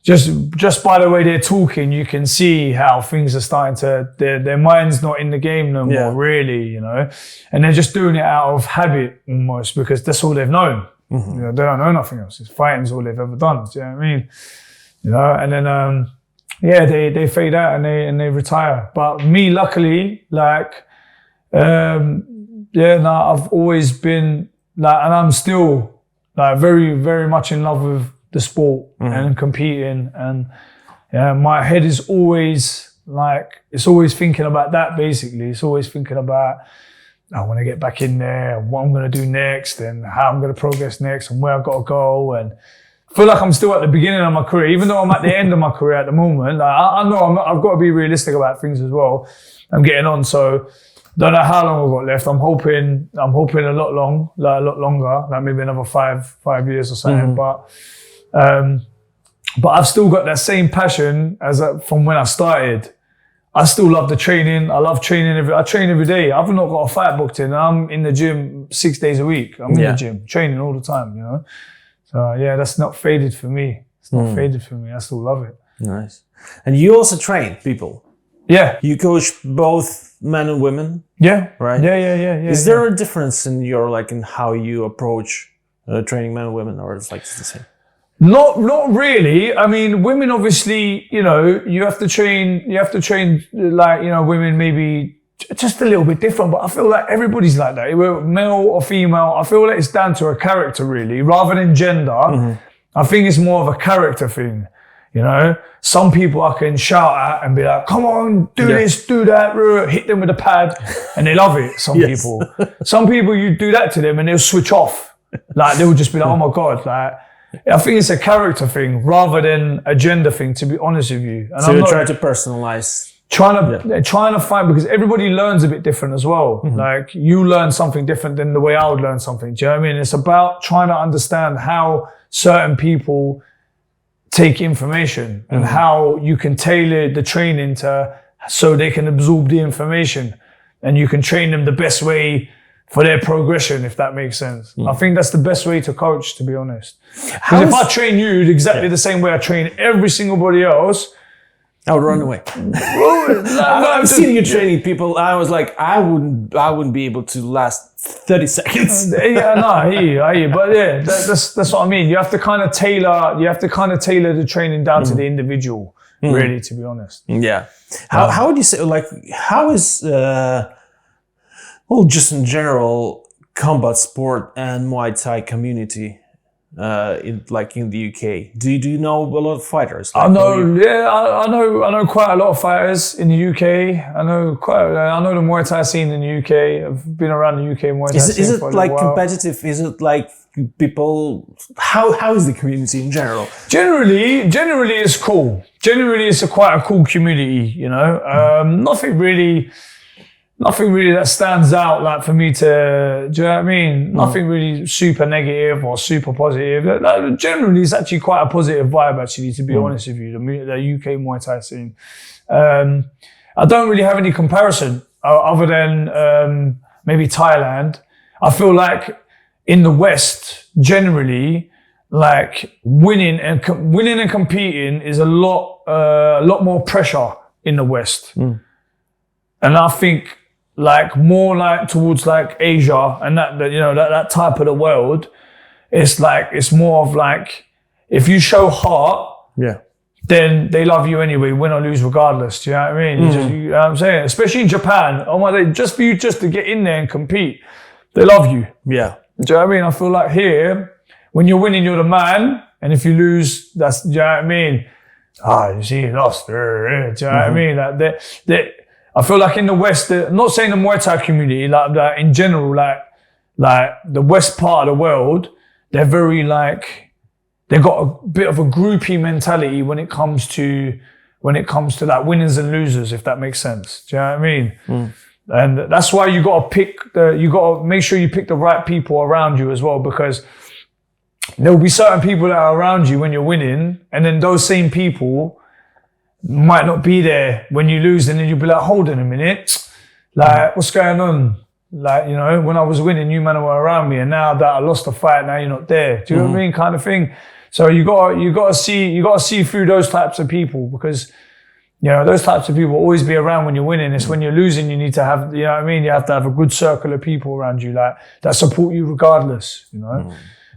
Just by the way they're talking, you can see how things are starting to, their mind's not in the game no more, really, and they're just doing it out of habit almost because that's all they've known. They don't know nothing else. It's fighting's all they've ever done. Do you know what I mean? And then, they fade out and they retire. But me, luckily, I've always been and I'm still very, very much in love with the sport and competing, and my head is always it's always thinking about that. Basically, it's always thinking about I want to get back in there and what I'm going to do next and how I'm going to progress next and where I've got to go. And I feel like I'm still at the beginning of my career, even though I'm at the end of my career at the moment. I know I've got to be realistic about things as well. I'm getting on, so don't know how long I've got left. I'm hoping a lot longer, maybe another five years or something. But I've still got that same passion from when I started. I still love the training. I love training. I train every day. I've not got a fight booked in. I'm in the gym 6 days a week. I'm in the gym, training all the time, So that's not faded for me. It's not faded for me. I still love it. Nice. And you also train people. Yeah. You coach both men and women. Yeah. Right? Yeah. Is there a difference in in how you approach training men and women, or it's the same? Not really. I mean, women obviously, you have to train women maybe just a little bit different, but I feel like everybody's like that. Whether male or female, I feel like it's down to a character really, rather than gender. I think it's more of a character thing, Some people I can shout at and be like, come on, do this, do that, hit them with a pad, and they love it, some people. Some people, you do that to them and they'll switch off. They'll just be like, oh my God, I think it's a character thing rather than a gender thing, to be honest with you. And so you're trying to personalize. Trying to find, because everybody learns a bit different as well. You learn something different than the way I would learn something. Do you know what I mean? It's about trying to understand how certain people take information and how you can tailor the training so they can absorb the information and you can train them the best way for their progression, if that makes sense. I think that's the best way to coach, to be honest. Because if I train you exactly the same way I train every single body else, I would run away. I've seen you training people. I was like, I wouldn't be able to last 30 seconds. I hear you. But that's what I mean. You have to kind of tailor the training down to the individual, really, to be honest. Yeah. How would you say, how is, just in general, combat sport and Muay Thai community in the UK? Do you know a lot of fighters? I know quite a lot of fighters in the UK. I know the Muay Thai scene in the UK. I've been around the UK Muay Thai scene. Is it for a little while. Competitive? Is it people? How is the community in general? Generally it's cool. Generally it's quite a cool community. Nothing really that stands out for me to, do you know what I mean? Nothing really super negative or super positive. Generally, it's actually quite a positive vibe, actually, to be honest with you, the UK Muay Thai scene. I don't really have any comparison other than maybe Thailand. I feel like in the West, generally, like winning and competing is a lot more pressure in the West. And I think like more like towards like Asia and that type of the world, it's like, it's more of like, if you show heart, then they love you anyway, win or lose regardless. Do you know what I mean? You know what I'm saying? Especially in Japan, oh my God, just for you just to get in there and compete, they love you. Yeah. Do you know what I mean? I feel like here, when you're winning, you're the man. And if you lose, that's, do you know what I mean? You see, you lost. Do you know what I mean? Like I feel like in the West, I'm not saying the Muay Thai community, like that in general, like the West part of the world, they're very like, they've got a bit of a groupie mentality when it comes to like winners and losers, if that makes sense. Do you know what I mean? And that's why you got to make sure you pick the right people around you as well, because there'll be certain people that are around you when you're winning, and then those same people might not be there when you lose, and then you'll be like, hold on a minute, like what's going on? Like, you know, when I was winning, you men were around me, and now that I lost the fight, now you're not there. Do you know what I mean? Kind of thing. So you got to see through those types of people, because, you know, those types of people will always be around when you're winning. It's when you're losing, you need to have, you know what I mean? You have to have a good circle of people around you, like, that support you regardless, you know?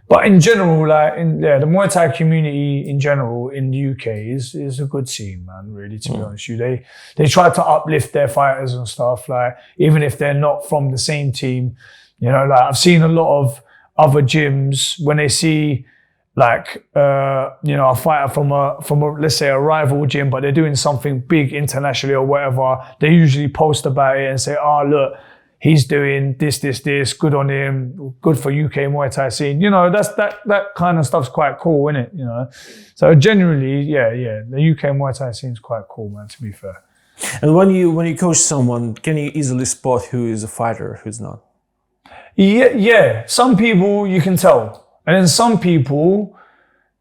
But in general, like, the Muay Thai community in general in the UK is a good scene, man, really, to be honest with you. They try to uplift their fighters and stuff, like, even if they're not from the same team, you know, like, I've seen a lot of other gyms when they see, like, you know, a fighter from a, let's say a rival gym, but they're doing something big internationally or whatever, they usually post about it and say, oh, look, he's doing this, good on him, good for UK Muay Thai scene. You know, that kind of stuff's quite cool, isn't it? You know? So generally, yeah, the UK Muay Thai scene's quite cool, man, to be fair. And when you coach someone, can you easily spot who is a fighter, who's not? Yeah. Some people you can tell. And then some people,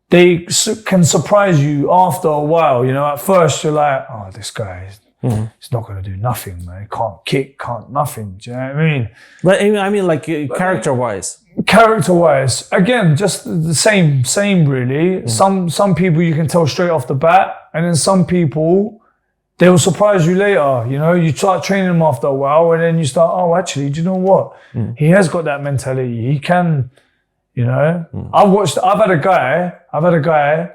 they can surprise you after a while. You know, at first you're like, oh, this guy, he's not going to do nothing, man. He can't kick, can't nothing. Do you know what I mean? But I mean, like character-wise. Character-wise, again, just the same really. Some people you can tell straight off the bat, and then some people, they will surprise you later. You know, you start training them after a while, and then you start, oh, actually, do you know what? He has got that mentality. He can. You know, I've had a guy,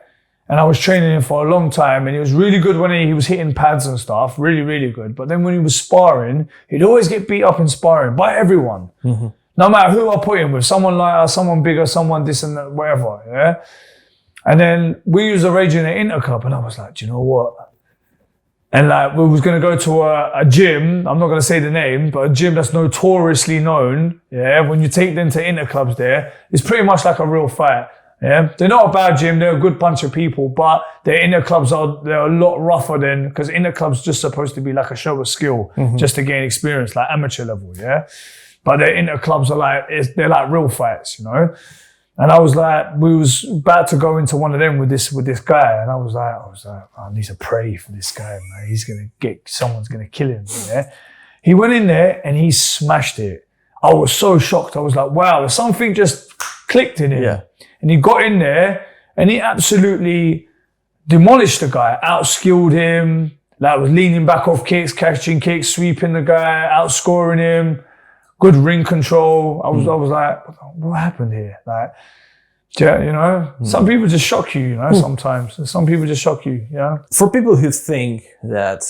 and I was training him for a long time, and he was really good when he was hitting pads and stuff, really, really good. But then when he was sparring, he'd always get beat up in sparring by everyone. No matter who I put him with, someone lighter, someone bigger, someone this and that, whatever, yeah? And then we was arranging an intercup, and I was like, do you know what? And like, we was going to go to a gym, I'm not going to say the name, but a gym that's notoriously known, yeah, when you take them to interclubs there, it's pretty much like a real fight, yeah. They're not a bad gym, they're a good bunch of people, but their interclubs they're a lot rougher than, because interclubs just supposed to be like a show of skill, just to gain experience, like amateur level, yeah. But their interclubs are like, they're like real fights, you know. And I was like, we was about to go into one of them with this guy, and I was like, I need to pray for this guy, man. Someone's gonna kill him. Yeah. He went in there and he smashed it. I was so shocked. I was like, wow, something just clicked in him. Yeah. And he got in there and he absolutely demolished the guy, outskilled him. Like, was leaning back off kicks, catching kicks, sweeping the guy, outscoring him. Good ring control. I was like, what happened here? Like, you know, some people just shock you, you know, sometimes. Some people just shock you, yeah. For people who think that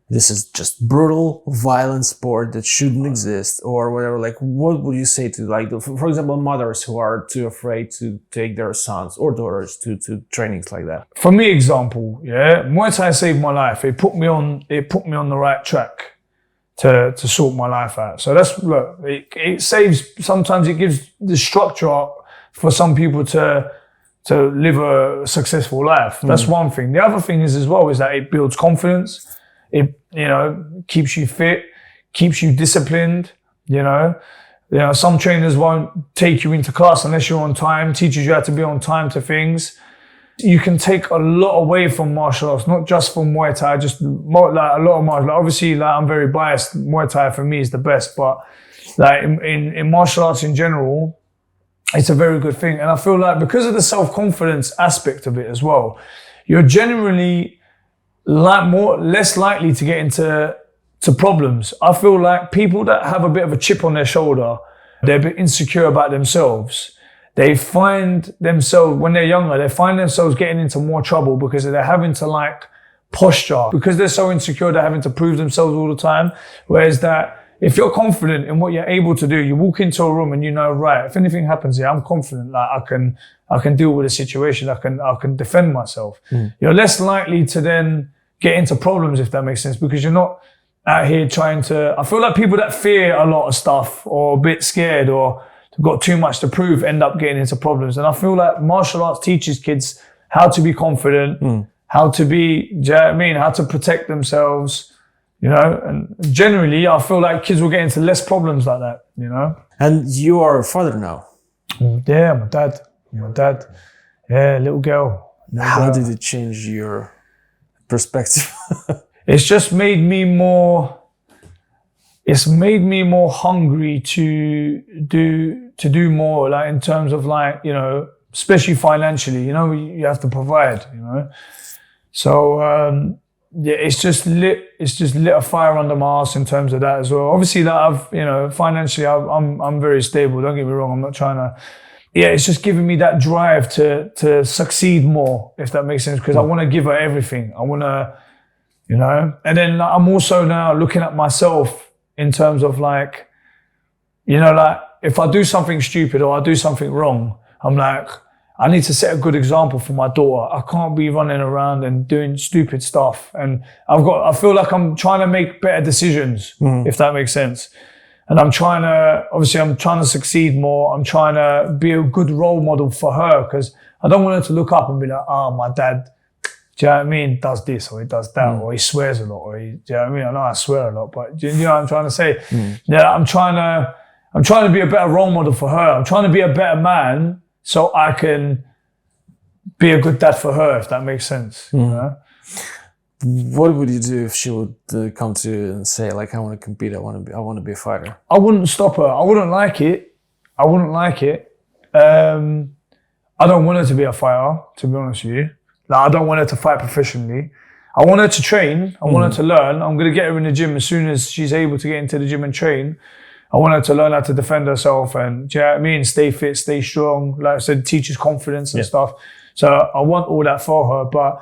this is just brutal, violent sport that shouldn't exist or whatever, like, what would you say to, like, for example, mothers who are too afraid to take their sons or daughters to trainings like that? For me, example, yeah, Muay Thai saved my life. It put me on the right track to sort my life out. So look, it saves, sometimes it gives the structure for some people to live a successful life. That's one thing. The other thing is as well is that it builds confidence. It, you know, keeps you fit, keeps you disciplined, you know. Some trainers won't take you into class unless you're on time, teaches you how to be on time to things. you can take a lot away from martial arts, not just from Muay Thai, just more, like a lot of martial. Obviously, like I'm very biased. Muay Thai for me is the best, but like in martial arts in general, it's a very good thing. And I feel like because of the self-confidence aspect of it as well, you're generally less likely to get into problems. I feel like people that have a bit of a chip on their shoulder, they're a bit insecure about themselves. They find themselves, when they're younger, they find themselves getting into more trouble because they're having to like posture. Because they're so insecure, they're having to prove themselves all the time. Whereas that, if you're confident in what you're able to do, you walk into a room and you know, right, if anything happens here, I'm confident, like I can deal with the situation, I can defend myself. You're less likely to then get into problems, if that makes sense, because you're not out here trying to, I feel like people that fear a lot of stuff or a bit scared or got too much to prove end up getting into problems. And I feel like martial arts teaches kids how to be confident, how to be, do you know what I mean? How to protect themselves, you know? And generally, I feel like kids will get into less problems like that, you know? And you are a father now. Yeah, my dad. Yeah, little girl. How did it change your perspective? It's just made me more, it's made me more hungry to do more, like in terms of like, you know, especially financially, you know, you have to provide, you know. So yeah, it's just lit a fire under my ass in terms of that as well. Obviously that I've, you know, financially I'm very stable, don't get me wrong, I'm not trying to, yeah, it's just giving me that drive to succeed more, if that makes sense, because I want to give her everything. I want to, you know, and then like, I'm also now looking at myself in terms of like, you know, like if I do something stupid or I do something wrong, I'm like, I need to set a good example for my daughter. I can't be running around and doing stupid stuff. And I feel like I'm trying to make better decisions, if that makes sense. And I'm trying to succeed more. I'm trying to be a good role model for her, because I don't want her to look up and be like, oh, my dad, do you know what I mean, does this or he does that, or he swears a lot, or do you know what I mean? I know I swear a lot, but do you know what I'm trying to say? Yeah, I'm trying to be a better role model for her. I'm trying to be a better man so I can be a good dad for her, if that makes sense. You know? What would you do if she would come to you and say, like, I want to compete, I want to be a fighter? I wouldn't stop her. I wouldn't like it. I don't want her to be a fighter, to be honest with you. Like, I don't want her to fight professionally. I want her to train. I want her to learn. I'm going to get her in the gym as soon as she's able to get into the gym and train. I want her to learn how to defend herself and, do you know what I mean? Stay fit, stay strong. Like I said, teaches confidence and stuff. So I want all that for her, but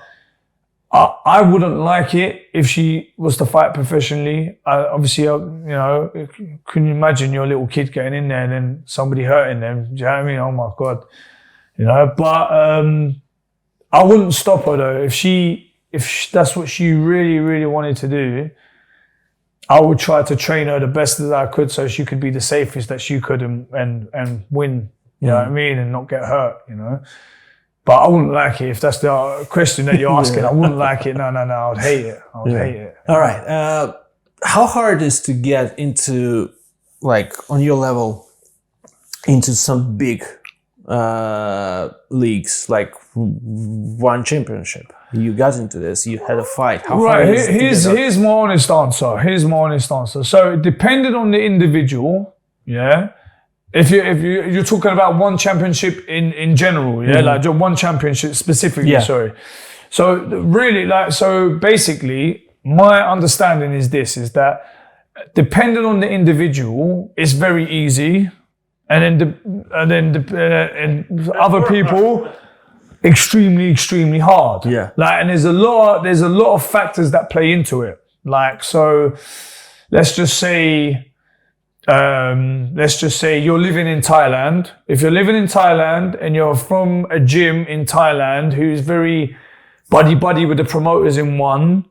I wouldn't like it if she was to fight professionally. Obviously, you know, can you imagine your little kid getting in there and then somebody hurting them? Do you know what I mean? Oh my God. You know, but I wouldn't stop her though. If that's what she really, really wanted to do, I would try to train her the best that I could so she could be the safest that she could and win, you know what I mean, and not get hurt, you know. But I wouldn't like it, if that's the question that you're asking. I wouldn't like it. No, I would hate it. I would hate it. All right. How hard is to get into, like, on your level, into some big leagues, like one championship? You got into this, you had a fight. How hard is it? Here's my honest answer. So depending on the individual, yeah. If you're talking about one championship in general, yeah, like one championship specifically, sorry. So really, like, so basically, my understanding is that depending on the individual, it's very easy, and then other people, extremely hard. Yeah. Like, and there's a lot of factors that play into it. Like, so let's just say you're living in Thailand. If you're living in Thailand and you're from a gym in Thailand who's very buddy with the promoters in one,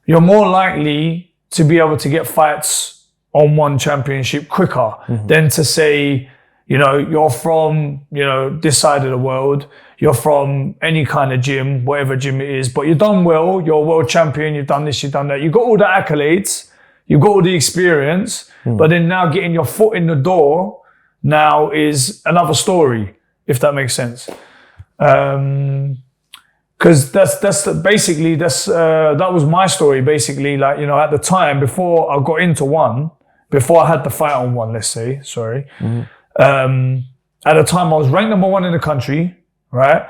you're more likely to be able to get fights on one championship quicker than to say, you know, you're from, you know, this side of the world, you're from any kind of gym, whatever gym it is, but you've done well, you're a world champion, you've done this, you've done that, you've got all the accolades, you've got all the experience, but then now getting your foot in the door now is another story, if that makes sense. Because that was my story basically. Like, you know, at the time before I got into one, before I had the fight on one, let's say, at the time I was ranked #1 in the country, right?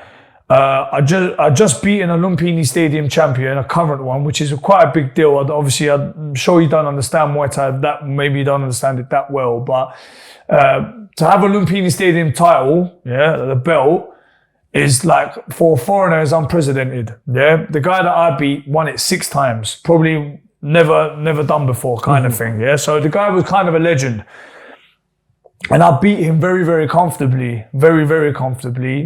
I just beat an Lumpini Stadium champion, a current one, which is quite a big deal. Obviously, I'm sure you don't understand Muay Thai maybe you don't understand it that well, but to have a Lumpini Stadium title, the belt, is like, for a foreigner, is unprecedented. Yeah, the guy that I beat won it 6 times, probably never done before, kind of thing. Yeah, so the guy was kind of a legend. And I beat him very, very comfortably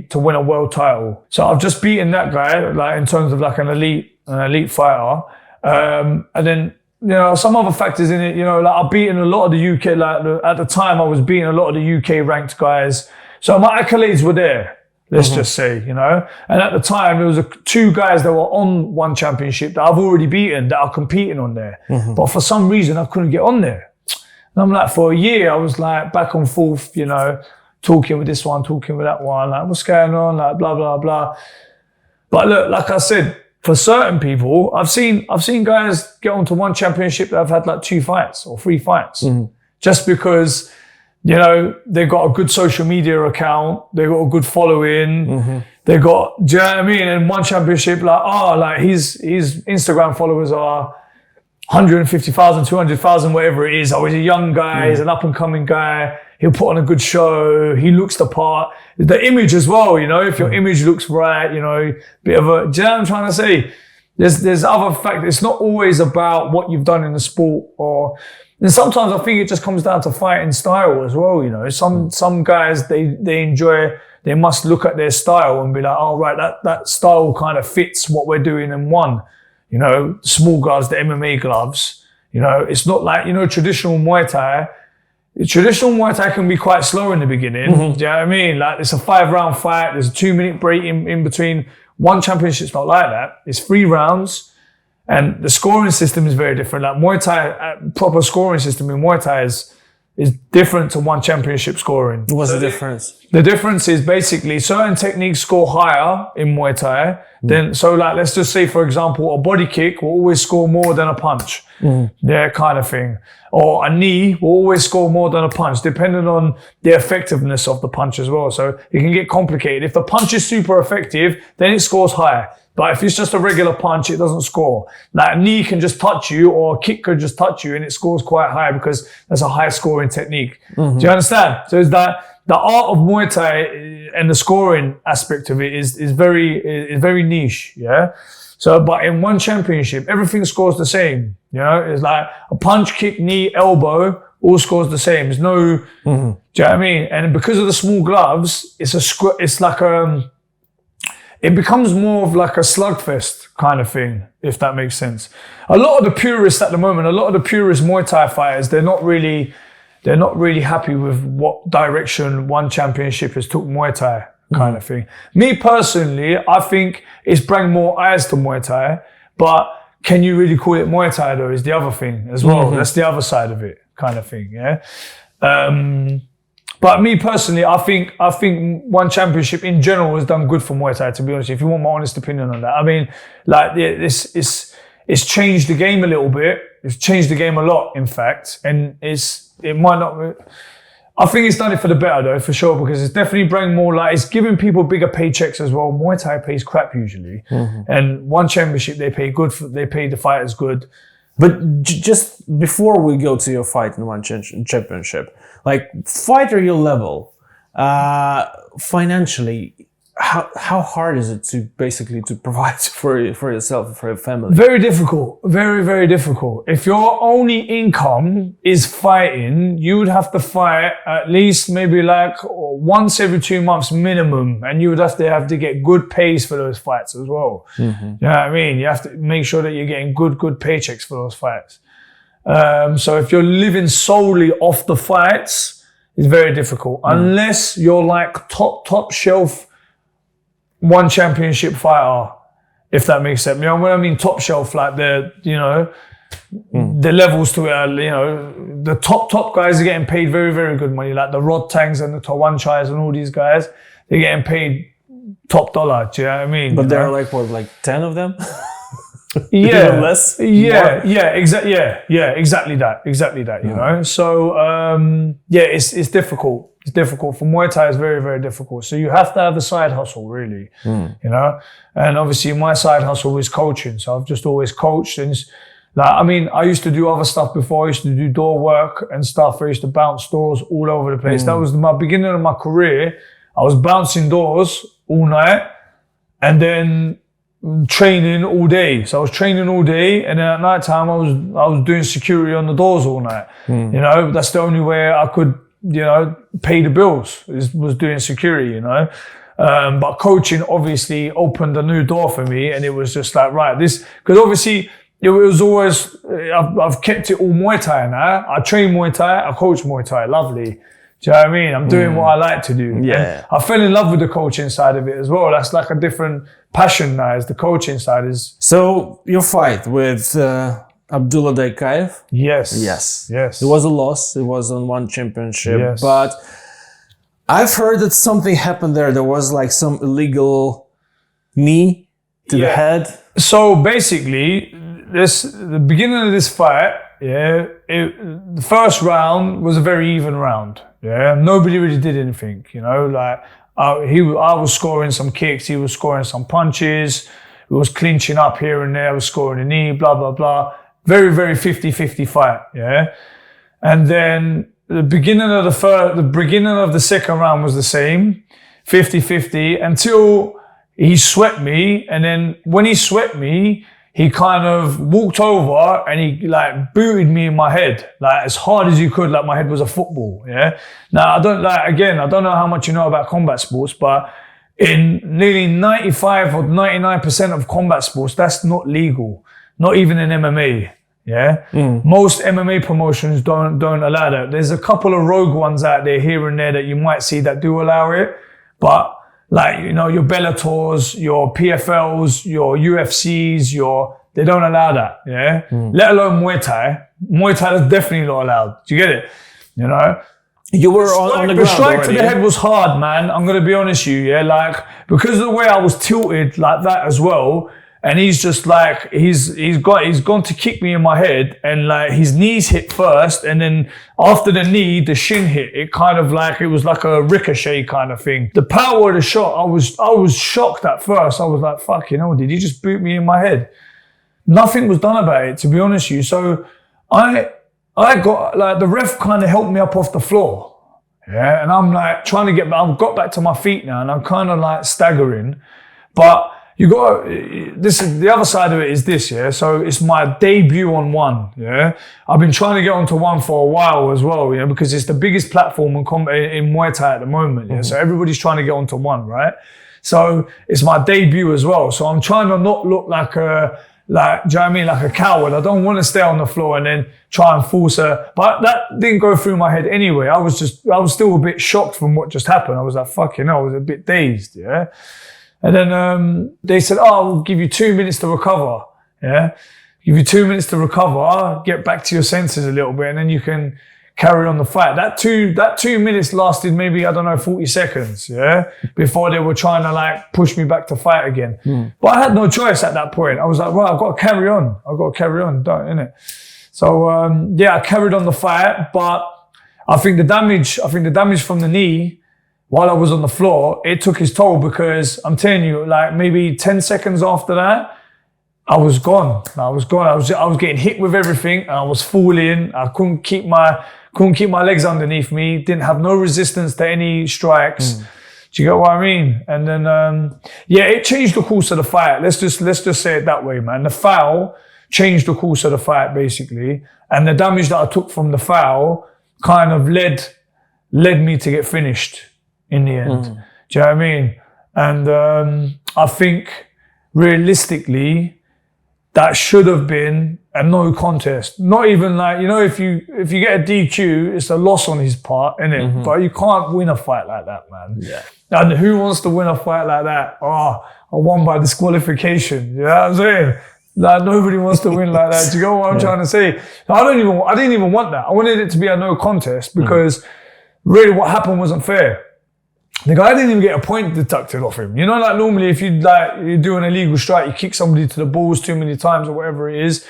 to win a world title. So I've just beaten that guy, like in terms of like an elite fighter. And then, you know, some other factors in it, you know, like I've beaten a lot of the UK, like at the time I was beating a lot of the UK ranked guys. So my accolades were there, let's just say, you know. And at the time there was 2 guys that were on one championship that I've already beaten that are competing on there. But for some reason I couldn't get on there. And I'm like, for a year, I was like back and forth, you know, talking with this one, talking with that one, like, what's going on, like, blah, blah, blah. But look, like I said, for certain people, I've seen guys get onto one championship that have had like 2 fights or 3 fights. Just because, you know, they've got a good social media account, they've got a good following, they got, do you know what I mean? And one championship, like, his Instagram followers are 150,000, 200,000, whatever it is. Oh, he's a young guy, he's an up-and-coming guy, he'll put on a good show, he looks the part. The image as well, you know, if your image looks right, you know, bit of a, do you know what I'm trying to say? There's other factors. It's not always about what you've done in the sport, and sometimes I think it just comes down to fighting style as well, you know. Some guys, they must look at their style and be like, oh, right, that style kind of fits what we're doing in one. You know, small gloves, the MMA gloves, you know, it's not like, you know, traditional Muay Thai. Traditional Muay Thai can be quite slow in the beginning. Do you know what I mean? Like, it's a 5-round fight. There's a 2-minute break in between. One championship's not like that. It's 3 rounds. And the scoring system is very different. Like Muay Thai, proper scoring system in Muay Thai is different to one championship scoring. What's the difference? The difference is basically certain techniques score higher in Muay Thai. Then, so like, let's just say, for example, a body kick will always score more than a punch. Yeah, kind of thing. Or a knee will always score more than a punch, depending on the effectiveness of the punch as well. So it can get complicated. If the punch is super effective, then it scores higher. But if it's just a regular punch, it doesn't score. Like, a knee can just touch you, or a kick could just touch you, and it scores quite high because that's a high scoring technique. Do you understand? So it's that the art of Muay Thai and the scoring aspect of it is very niche. Yeah. So, but in one championship, everything scores the same. You know, it's like a punch, kick, knee, elbow, all scores the same. There's no, do you know what I mean? And because of the small gloves, it becomes more of like a slugfest kind of thing, if that makes sense. A lot of the purists at the moment, a lot of the purist Muay Thai fighters, they're not really happy with what direction one championship has took Muay Thai kind of thing. Me personally, I think it's bringing more eyes to Muay Thai, but can you really call it Muay Thai though is the other thing as well. That's the other side of it kind of thing, yeah. But me personally, I think one championship in general has done good for Muay Thai, to be honest, if you want my honest opinion on that. I mean, like, it's changed the game a little bit. It's changed the game a lot, in fact. And it might not, I think it's done it for the better though, for sure, because it's definitely bringing more, like, it's giving people bigger paychecks as well. Muay Thai pays crap usually. And one championship, they pay the fighters good. But just before we go to your fight in one championship, like, fighter your level, financially, how hard is it to basically to provide for yourself and for your family? Very difficult. Very, very difficult. If your only income is fighting, you would have to fight at least maybe like once every 2 months minimum, and you would have to get good pays for those fights as well. You know what I mean? You have to make sure that you're getting good paychecks for those fights. So if you're living solely off the fights, it's very difficult. Unless you're like top shelf one championship fighter, if that makes sense. You know, when I mean top shelf, like the levels to it, you know, the top guys are getting paid very, very good money, like the Rod Tangs and the Tawanchais and all these guys, they're getting paid top dollar. Do you know what I mean? But there are like what, like 10 of them? Yeah, Even less. Exactly that. You know, so it's difficult. It's difficult. For Muay Thai, it's very, very difficult. So you have to have a side hustle, really. You know, and obviously my side hustle is coaching. So I've just always coached, and I used to do other stuff before. I used to do door work and stuff. I used to bounce doors all over the place. That was my beginning of my career. I was bouncing doors all night, and then training all day. So I was training all day, and then at night time I was doing security on the doors all night. You know, that's the only way I could, you know, pay the bills, was doing security, you know. But coaching obviously opened a new door for me, and it was just like, right, this, because obviously it was always, I've kept it all Muay Thai now. I train Muay Thai, I coach Muay Thai, lovely. Do you know what I mean? I'm doing what I like to do. Yeah. And I fell in love with the coaching side of it as well. That's like a different passion now, is the coaching side is. So your fight with Abdula Dayakaev. Yes. It was a loss. It was on one championship. Yes. But I've heard that something happened there. There was like some illegal knee to the head. So basically, the beginning of this fight, the first round was a very even round. Yeah, nobody really did anything. You know, like I was scoring some kicks, he was scoring some punches. We was clinching up here and there. I was scoring a knee, blah blah blah. Very, very 50-50 fight. Yeah, and then the beginning of the second round was the same, 50-50, until he swept me. And then when he swept me, he kind of walked over and he like booted me in my head, like as hard as you could, like my head was a football. Yeah. Now I don't know how much you know about combat sports, but in nearly 95 or 99% of combat sports, that's not legal. Not even in MMA. Yeah. Most MMA promotions don't allow that. There's a couple of rogue ones out there here and there that you might see that do allow it, but like, you know, your Bellators, your PFLs, your UFCs, they don't allow that, yeah? Let alone Muay Thai. Muay Thai is definitely not allowed. Do you get it? You know? You were on the ground. The strike already. to the head was hard, man. I'm going to be honest with you, yeah? Like, because of the way I was tilted like that as well, and he's just like, he's gone to kick me in my head, and like his knees hit first, and then after the knee, the shin hit. It kind of like, it was like a ricochet kind of thing. The power of the shot, I was shocked at first. I was like, fucking hell, did he just boot me in my head? Nothing was done about it, to be honest with you. So I got, like, the ref kind of helped me up off the floor. Yeah, and I'm like trying to I've got back to my feet now, and I'm kind of like staggering, but this is the other side of it is this, yeah. So it's my debut on one, yeah. I've been trying to get onto one for a while as well, yeah, because it's the biggest platform in Muay Thai at the moment, yeah. So everybody's trying to get onto one, right? So it's my debut as well. So I'm trying to not look like do you know what I mean? Like a coward. I don't want to stay on the floor and then try and force her. But that didn't go through my head anyway. I was still a bit shocked from what just happened. I was like, fucking hell, I was a bit dazed, yeah. And then they said, we'll give you 2 minutes to recover. Yeah. Give you 2 minutes to recover, get back to your senses a little bit, and then you can carry on the fight. That two minutes lasted maybe, 40 seconds, yeah, before they were trying to like push me back to fight again. But I had no choice at that point. I was like, right, I've got to carry on, innit? So I carried on the fight, but I think the damage from the knee, while I was on the floor, it took its toll, because I'm telling you, like maybe 10 seconds after that, I was gone. I was getting hit with everything, and I was falling. I couldn't keep my legs underneath me. Didn't have no resistance to any strikes. Do you get what I mean? And then, it changed the course of the fight. Let's just say it that way, man. The foul changed the course of the fight, basically. And the damage that I took from the foul kind of led me to get finished in the end. Do you know what I mean? And I think realistically, that should have been a no contest. Not even like, you know, if you get a DQ, it's a loss on his part, innit? But you can't win a fight like that, man. Yeah. And who wants to win a fight like that? I won by disqualification. You know what I'm saying? Like, nobody wants to win like that. Do you get what I'm trying to say? I didn't even want that. I wanted it to be a no contest, because really what happened wasn't fair. The guy didn't even get a point deducted off him. You know, like normally if you do an illegal strike, you kick somebody to the balls too many times or whatever it is,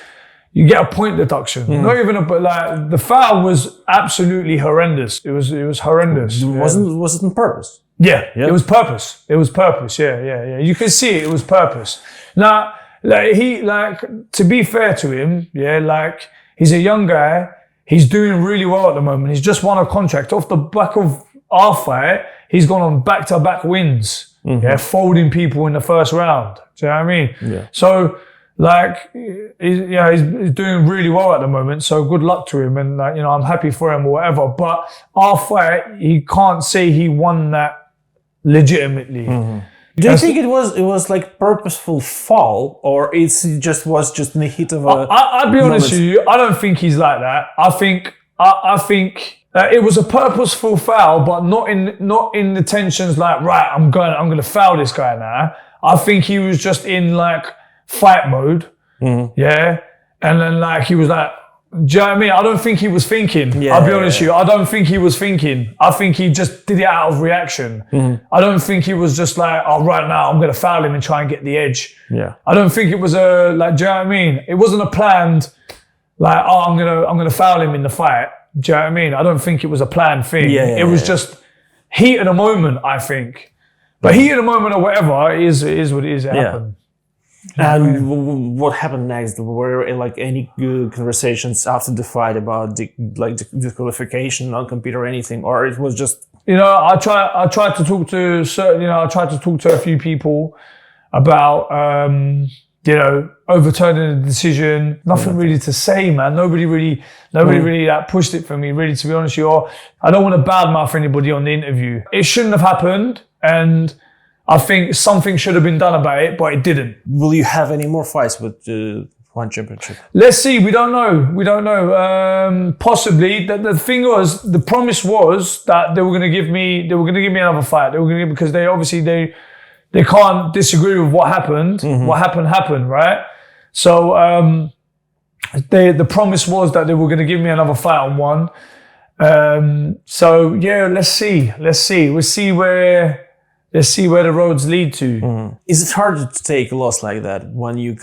you get a point deduction. Not even but like the foul was absolutely horrendous. It was horrendous. Was it on purpose? Yeah, it was purpose. It was purpose. Yeah. You can see it was purpose. Now, to be fair to him, like he's a young guy. He's doing really well at the moment. He's just won a contract off the back of our fight. He's gone on back-to-back wins. Folding people in the first round. Do you know what I mean? Yeah. So, like, he's doing really well at the moment. So good luck to him, and like, you know, I'm happy for him or whatever. But our fight, he can't say he won that legitimately. Do you think it was like purposeful fall, or it just was just in the heat of a? I'll be honest with you. I don't think he's like that. I think it was a purposeful foul, but not in the tensions like, right, I'm going to foul this guy now. I think he was just in like fight mode, and then like he was like, do you know what I mean? I don't think he was thinking. I'll be honest with you. I don't think he was thinking. I think he just did it out of reaction. I don't think he was just like, oh, right now I'm going to foul him and try and get the edge. Yeah. I don't think it was do you know what I mean? It wasn't a planned, like, oh, I'm gonna foul him in the fight. Do you know what I mean? I don't think it was a planned thing. It was just heat of the moment, I think. But heat of the moment or whatever is what it is. It happened. And what happened next? Were like any conversations after the fight about disqualification, non-compete or anything, or it was just? You know, I tried to talk to a few people about overturning the decision. Nothing really to say, man. Nobody really pushed it for me, really, to be honest with you. I don't want to badmouth anybody on the interview. It shouldn't have happened, and I think something should have been done about it, but it didn't. Will you have any more fights with one championship? Let's see. We don't know. Possibly. The thing was, the promise was that they were going to give me another fight. Because they can't disagree with what happened. What happened, right? So the promise was that they were going to give me another fight on one. So yeah, let's see. Let's see where the roads lead to. Is it harder to take a loss like that when you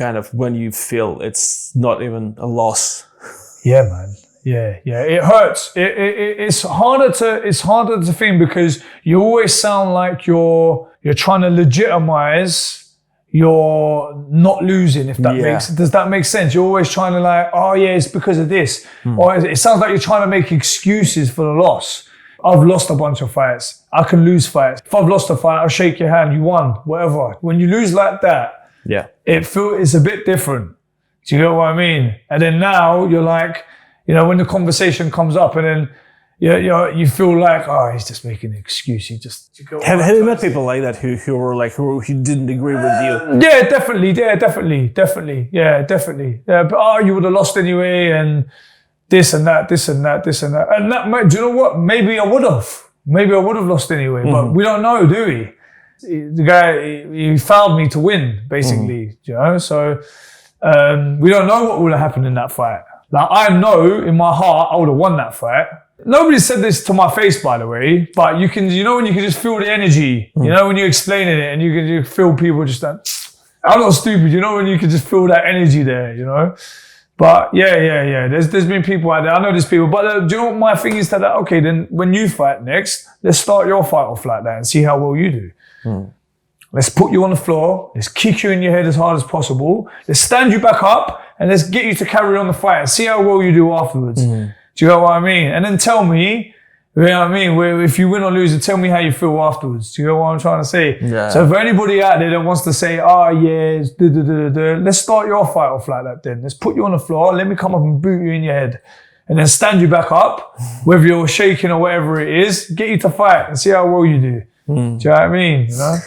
feel it's not even a loss? Yeah, man. Yeah. It hurts. It's harder to think because you always sound like you're trying to legitimize your not losing. Does that make sense? You're always trying to like, oh yeah, it's because of this, or it sounds like you're trying to make excuses for the loss. I've lost a bunch of fights. I can lose fights. If I've lost a fight, I'll shake your hand. You won, whatever. When you lose like that, it's a bit different. Do you get what I mean? And then now you're like, you know, when the conversation comes up, and then you feel like, oh, he's just making an excuse. Have you met people like that who didn't agree with you? Yeah, definitely. Yeah, but you would have lost anyway, and this and that. And that, do you know what? Maybe I would have lost anyway, but we don't know, do we? The guy, he fouled me to win, basically, you know? So we don't know what would have happened in that fight. Like, I know in my heart I would have won that fight. Nobody said this to my face, by the way, but when you can just feel the energy, you know, when you're explaining it, and you can feel people just like, I'm not stupid, you know, when you can just feel that energy there, you know? But yeah. There's been people out there. I know there's people. But do you know what my thing is? That okay, then when you fight next, let's start your fight off like that and see how well you do. Let's put you on the floor. Let's kick you in your head as hard as possible. Let's stand you back up and let's get you to carry on the fight and see how well you do afterwards. Do you know what I mean? And then tell me, you know what I mean? If you win or lose, tell me how you feel afterwards. Do you know what I'm trying to say? Yeah. So for anybody out there that wants to say, let's start your fight off like that then. Let's put you on the floor. Let me come up and boot you in your head. And then stand you back up, whether you're shaking or whatever it is, get you to fight and see how well you do. Do you know what I mean? You know?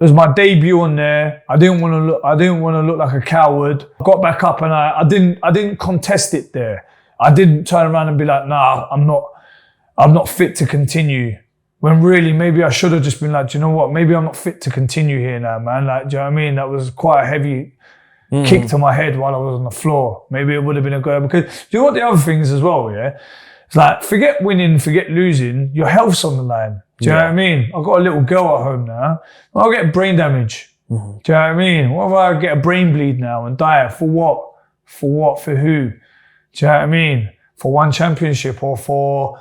It was my debut on there. I didn't want to look like a coward. I got back up and I didn't contest it there. I didn't turn around and be like, nah, I'm not fit to continue. When really, maybe I should have just been like, do you know what? Maybe I'm not fit to continue here now, man. Like, do you know what I mean? That was quite a heavy kick to my head while I was on the floor. Maybe it would have been a go. Because do you know what the other thing is as well, yeah? It's like, forget winning, forget losing, your health's on the line. Do you know what I mean? I've got a little girl at home now. I'll get brain damage. Do you know what I mean? What if I get a brain bleed now and die? For what? For what? For who? Do you know what I mean? For one championship or for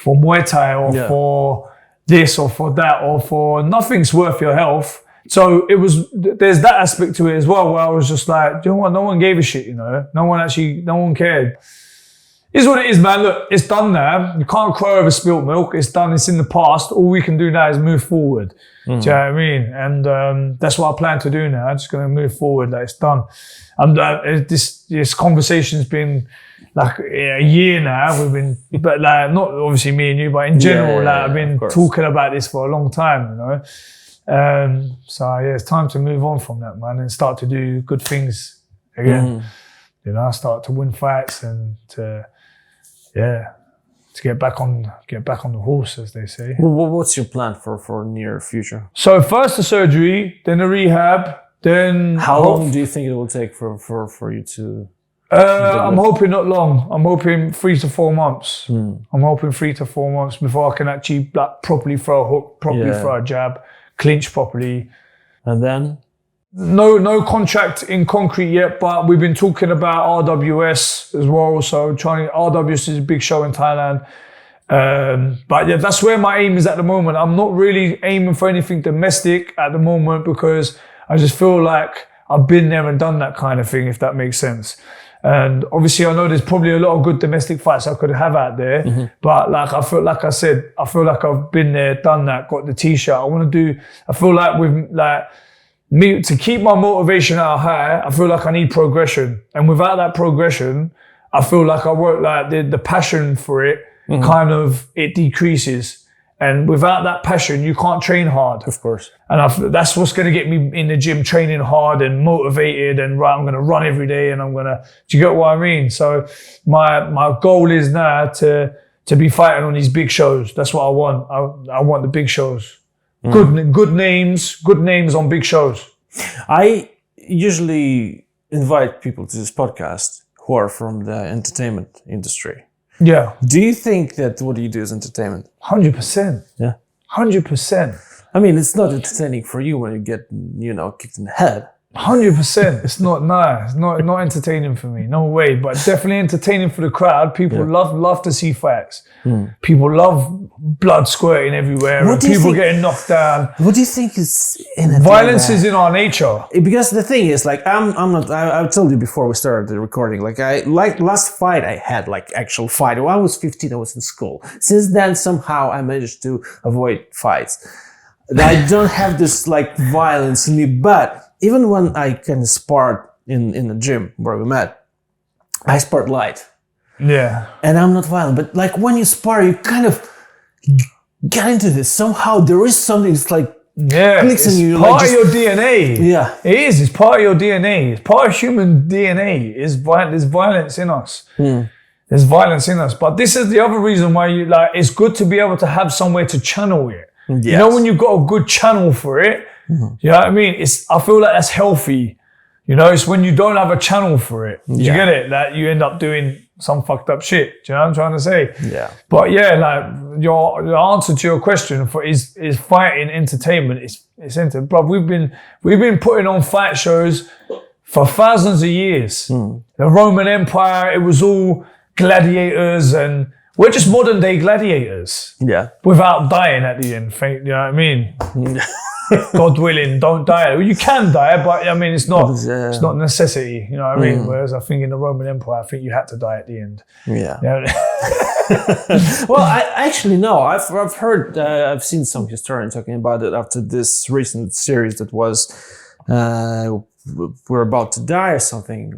Muay Thai or for this or for that or for nothing's worth your health. So there's that aspect to it as well where I was just like, do you know what? No one gave a shit, you know? No one cared. It's what it is, man. Look, it's done now. You can't cry over spilt milk. It's done. It's in the past. All we can do now is move forward. Do you know what I mean? And that's what I plan to do now. I'm just going to move forward. Like, it's done. This conversation's been like a year now. We've been, but like, not obviously me and you, but in general, I've been talking about this for a long time, you know? So it's time to move on from that, man, and start to do good things again. You know, start to win fights and to get back on the horse, as they say. Well, what's your plan for near future? So first the surgery, then the rehab, then how long do you think it will take for you to? I'm hoping not long. I'm hoping 3 to 4 months. I'm hoping 3 to 4 months before I can actually like properly throw a hook, properly throw a jab, clinch properly, and then. No contract in concrete yet, but we've been talking about RWS as well. So RWS is a big show in Thailand. But yeah, that's where my aim is at the moment. I'm not really aiming for anything domestic at the moment because I just feel like I've been there and done that kind of thing, if that makes sense. And obviously I know there's probably a lot of good domestic fights I could have out there, but like I feel like I've been there, done that, got the t-shirt. I feel like with like, me, to keep my motivation out high, I feel like I need progression. And without that progression, I feel like I work like the passion for it kind of, it decreases. And without that passion, you can't train hard. Of course. And that's what's going to get me in the gym training hard and motivated and I'm going to run every day and do you get what I mean? So my goal is now to be fighting on these big shows. That's what I want. I want the big shows. Good names on big shows. I usually invite people to this podcast who are from the entertainment industry. Yeah. Do you think that what you do is entertainment? 100%. Yeah. 100%. I mean, it's not entertaining for you when you get, kicked in the head. 100%. It's not nice. Not entertaining for me. No way. But definitely entertaining for the crowd. People love to see fights. People love blood squirting everywhere and people getting knocked down. What do you think is in it? Violence is in our nature. Because the thing is, like, I told you before we started the recording, like last fight I had, like actual fight. When I was 15, I was in school. Since then, somehow I managed to avoid fights. I don't have this like violence in me, but even when I kind of sparred in the gym where we met, I sparred light. Yeah. And I'm not violent, but like when you spar, you kind of get into this. Somehow there is something that's like clicks in you. It's part of your DNA. Yeah. It is. It's part of your DNA. It's part of human DNA. There's violence in us. There's violence in us. But this is the other reason why it's good to be able to have somewhere to channel it. Yes. You know, when you've got a good channel for it, you know what I mean? I feel like that's healthy. You know, it's when you don't have a channel for it. Do you get it? That you end up doing some fucked up shit. Do you know what I'm trying to say? Yeah. But yeah, like your answer to your question is fighting entertainment. It's but we've been putting on fight shows for thousands of years. The Roman Empire, it was all gladiators and we're just modern day gladiators. Yeah. Without dying at the end. You know what I mean? God willing, don't die. Well, you can die, but I mean, it's not necessity. You know what I mean? Whereas I think in the Roman Empire, I think you had to die at the end. Yeah. You know? Well, I actually know. I've heard. I've seen some historians talking about it after this recent series that was. We're about to die or something,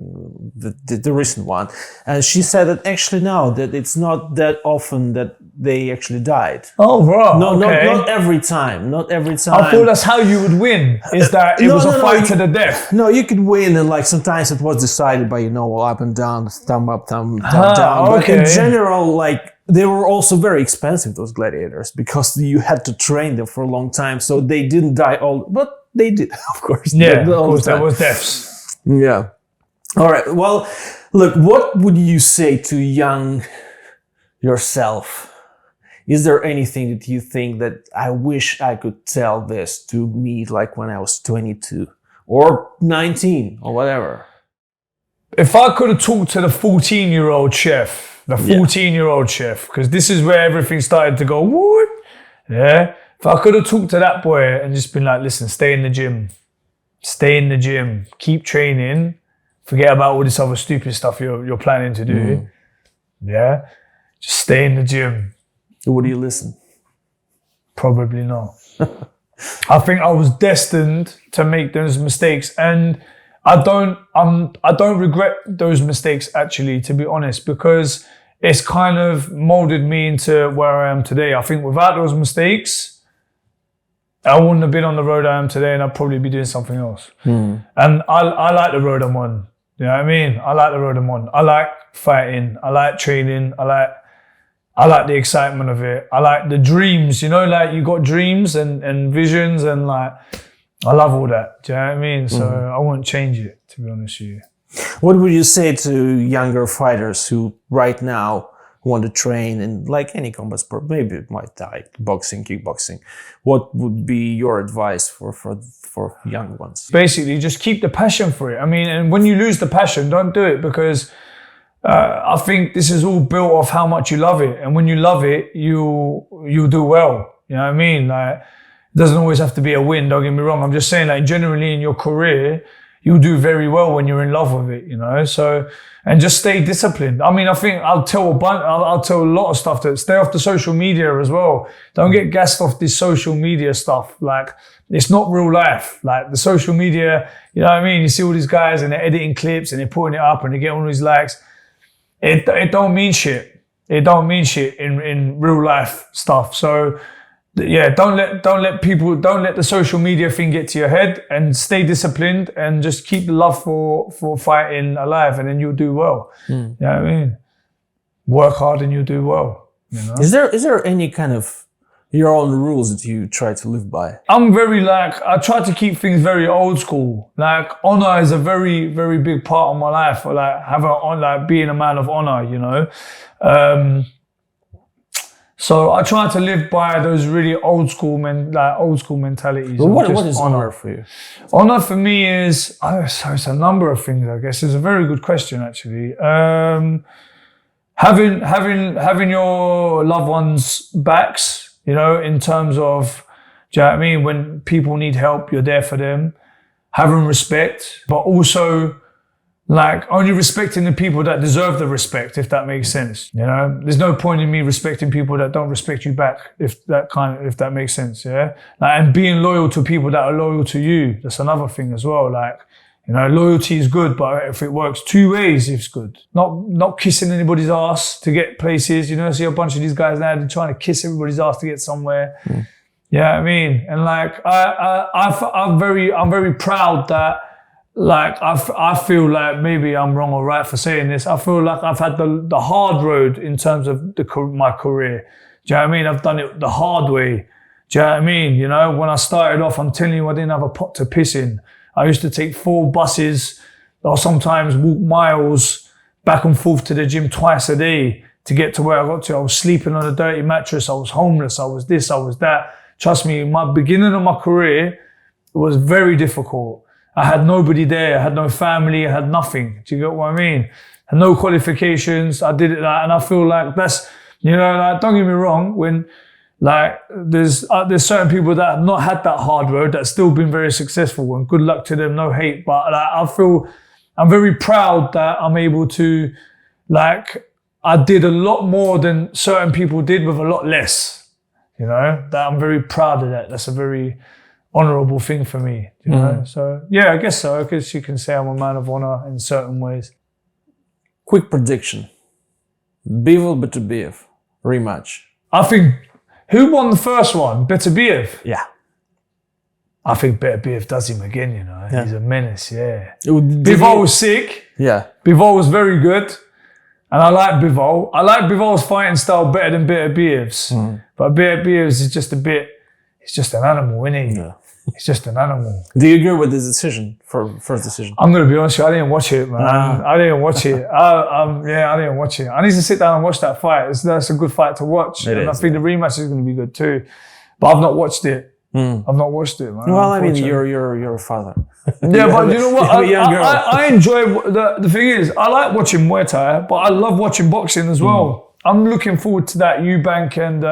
the recent one. And she said that actually no, that it's not that often that they actually died. Oh, bro. No, okay. not every time. Not every time. I thought that's how you would win, is that it was a fight to the death. No, you could win and like sometimes it was decided by, up and down, thumb up, thumb down. But in general, like they were also very expensive, those gladiators, because you had to train them for a long time. So they didn't die but they did, of course. Yeah, of course, there was deaths. Yeah. All right. Well, look, what would you say to young yourself, is there anything that you think that I wish I could tell this to me like when I was 22 or 19 or whatever? If I could have talked to the 14-year-old chef, because this is where everything started to go, what? Yeah. If I could have talked to that boy and just been like, listen, stay in the gym, keep training, forget about all this other stupid stuff you're planning to do. Yeah. Just stay in the gym. Would you listen? Probably not. I think I was destined to make those mistakes, and I don't regret those mistakes actually, to be honest, because it's kind of molded me into where I am today. I think without those mistakes, I wouldn't have been on the road I am today, and I'd probably be doing something else. And I like the road I'm on. You know what I mean? I like the road I'm on. I like fighting. I like training. I like the excitement of it. I like the dreams, you know, like you got dreams and visions, and like, I love all that. Do you know what I mean? So I won't change it, to be honest with you. What would you say to younger fighters who right now want to train in like any combat sport, maybe Muay Thai, boxing, kickboxing? What would be your advice for young ones? Basically, just keep the passion for it. I mean, and when you lose the passion, don't do it, because I think this is all built off how much you love it. And when you love it, you'll do well. You know what I mean? Like, it doesn't always have to be a win, don't get me wrong. I'm just saying, like, generally in your career, you'll do very well when you're in love with it, you know? So, and just stay disciplined. I mean, I think I'll tell a lot of stuff, to stay off the social media as well. Don't get gassed off this social media stuff. Like, it's not real life. Like, the social media, you know what I mean? You see all these guys and they're editing clips and they're putting it up and they get all these likes. It don't mean shit. It don't mean shit in real life stuff. So yeah, don't let the social media thing get to your head, and stay disciplined and just keep the love for fighting alive, and then you'll do well. You know what I mean? Work hard and you'll do well. You know? Is there any kind of your own rules that you try to live by? I'm very I try to keep things very old school. Like, honor is a very, very big part of my life. Like, being a man of honor, you know. So I try to live by those really old school mentalities. Well, what is honor for you? Honor for me is, it's a number of things, I guess. It's a very good question, actually. Having your loved ones' backs, you know, in terms of, do you know what I mean? When people need help, you're there for them. Having respect, but also, like, only respecting the people that deserve the respect, if that makes sense. You know, there's no point in me respecting people that don't respect you back, if that makes sense. Yeah. Like, and being loyal to people that are loyal to you. That's another thing as well. Like, you know, loyalty is good, but if it works two ways, it's good. Not kissing anybody's ass to get places. You know, I see a bunch of these guys now, they're trying to kiss everybody's ass to get somewhere. Yeah, I mean, and like, I'm very proud that, like, I feel like, maybe I'm wrong or right for saying this, I feel like I've had the hard road in terms of my career. Do you know what I mean? I've done it the hard way. Do you know what I mean? You know, when I started off, I'm telling you, I didn't have a pot to piss in. I used to take 4 buses, or sometimes walk miles back and forth to the gym twice a day to get to where I got to. I was sleeping on a dirty mattress. I was homeless. I was this, I was that. Trust me, my beginning of my career, it was very difficult. I had nobody there. I had no family. I had nothing. Do you get what I mean? I had no qualifications. I did it like, and I feel like that's, you know, like, don't get me wrong, when, like, there's certain people that have not had that hard road that's still been very successful, and good luck to them, no hate. But like, I feel I'm very proud that I'm able to, like, I did a lot more than certain people did with a lot less. You know, that I'm very proud of that. That's a very honourable thing for me. You know, so yeah, I guess so. I guess you can say I'm a man of honour in certain ways. Quick prediction: Bivol Beterbiev rematch. I think. Who won the first one? Beterbiev? Yeah. I think Beterbiev does him again, you know. Yeah. He's a menace, yeah. Bivol was sick. Yeah. Bivol was very good. And I like Bivol. I like Bivol's fighting style better than Beterbiev's. But Beterbiev's is just he's just an animal, isn't he? Yeah. He's just an animal. Do you agree with this decision, for first decision? I'm going to be honest with you, I didn't watch it, man. I didn't watch it. I didn't watch it. I need to sit down and watch that fight. That's a good fight to watch. I think the rematch is going to be good too. But I've not watched it. I've not watched it, man. Well, I mean, you're a father. Yeah, but you know what? I enjoy, the thing is, I like watching Muay Thai, but I love watching boxing as well. I'm looking forward to that Eubank and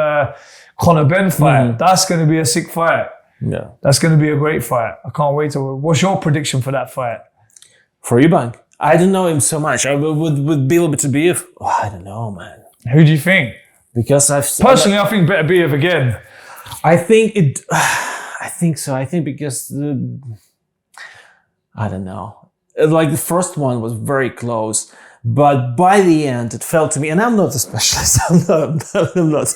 Conor Benn fight. That's going to be a sick fight. Yeah. That's going to be a great fight. I can't wait to. What's your prediction for that fight? For Eubank? I don't know him so much. Would Beterbiev? Oh, I don't know, man. Who do you think? Because I think Beterbiev again. I think so. I think because I don't know. Like the first one was very close, but by the end it felt to me, and I'm not a specialist, I'm not.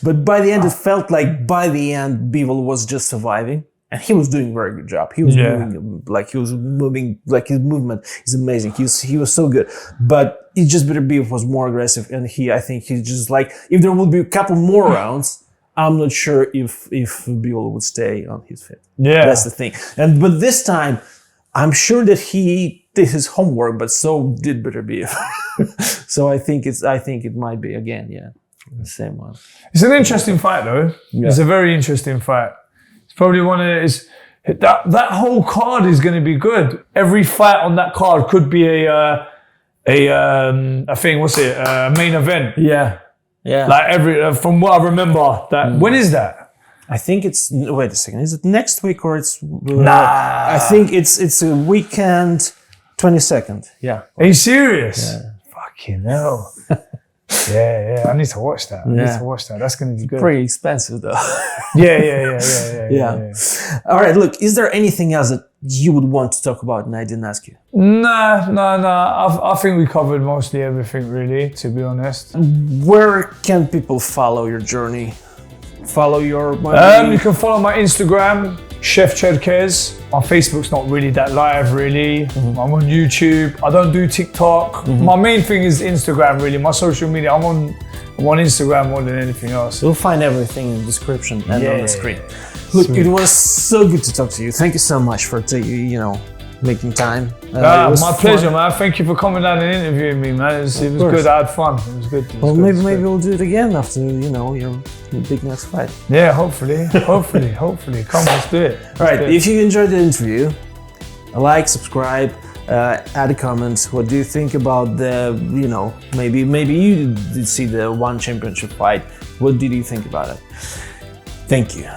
But by the end it felt like by the end Bivol was just surviving, and he was doing a very good job. He was moving like his movement is amazing. He was so good, but it just Beterbiev was more aggressive, and I think he's just like, if there would be a couple more rounds, I'm not sure if Bivol would stay on his feet. Yeah, that's the thing. But this time, I'm sure that he did his homework, but so did Beterbiev. So I think it might be again, the same one. It's an interesting fight, though. Yeah. It's a very interesting fight. It's probably one of that whole card is going to be good. Every fight on that card could be a thing. What's it? A main event. Yeah. Yeah. Like from what I remember, when is that? I think it's, wait a second, is it next week or it's? Nah. I think it's a weekend, 22nd. Yeah. Are you serious? Yeah. Fucking hell. Yeah. I need to watch that. That's going to be good. Pretty expensive though. Yeah. All right, look, is there anything else that you would want to talk about and I didn't ask you? Nah. I think we covered mostly everything, really, to be honest. Where can people follow your journey? Follow your... You can follow my Instagram, Chef Cerkez. My Facebook's not really that live, really. I'm on YouTube. I don't do TikTok. My main thing is Instagram, really. My social media, I'm on Instagram more than anything else. You'll find everything in the description and on the screen. Look, it was so good to talk to you. Thank you so much for making time. My pleasure, man. Thank you for coming down and interviewing me, man. It was good. I had fun. It was good. Maybe we'll do it again after your big next fight. Yeah, hopefully. Come, let's do it. All right. If you enjoyed the interview, like, subscribe, add a comment. What do you think about the? Maybe you did see the One Championship fight. What did you think about it? Thank you.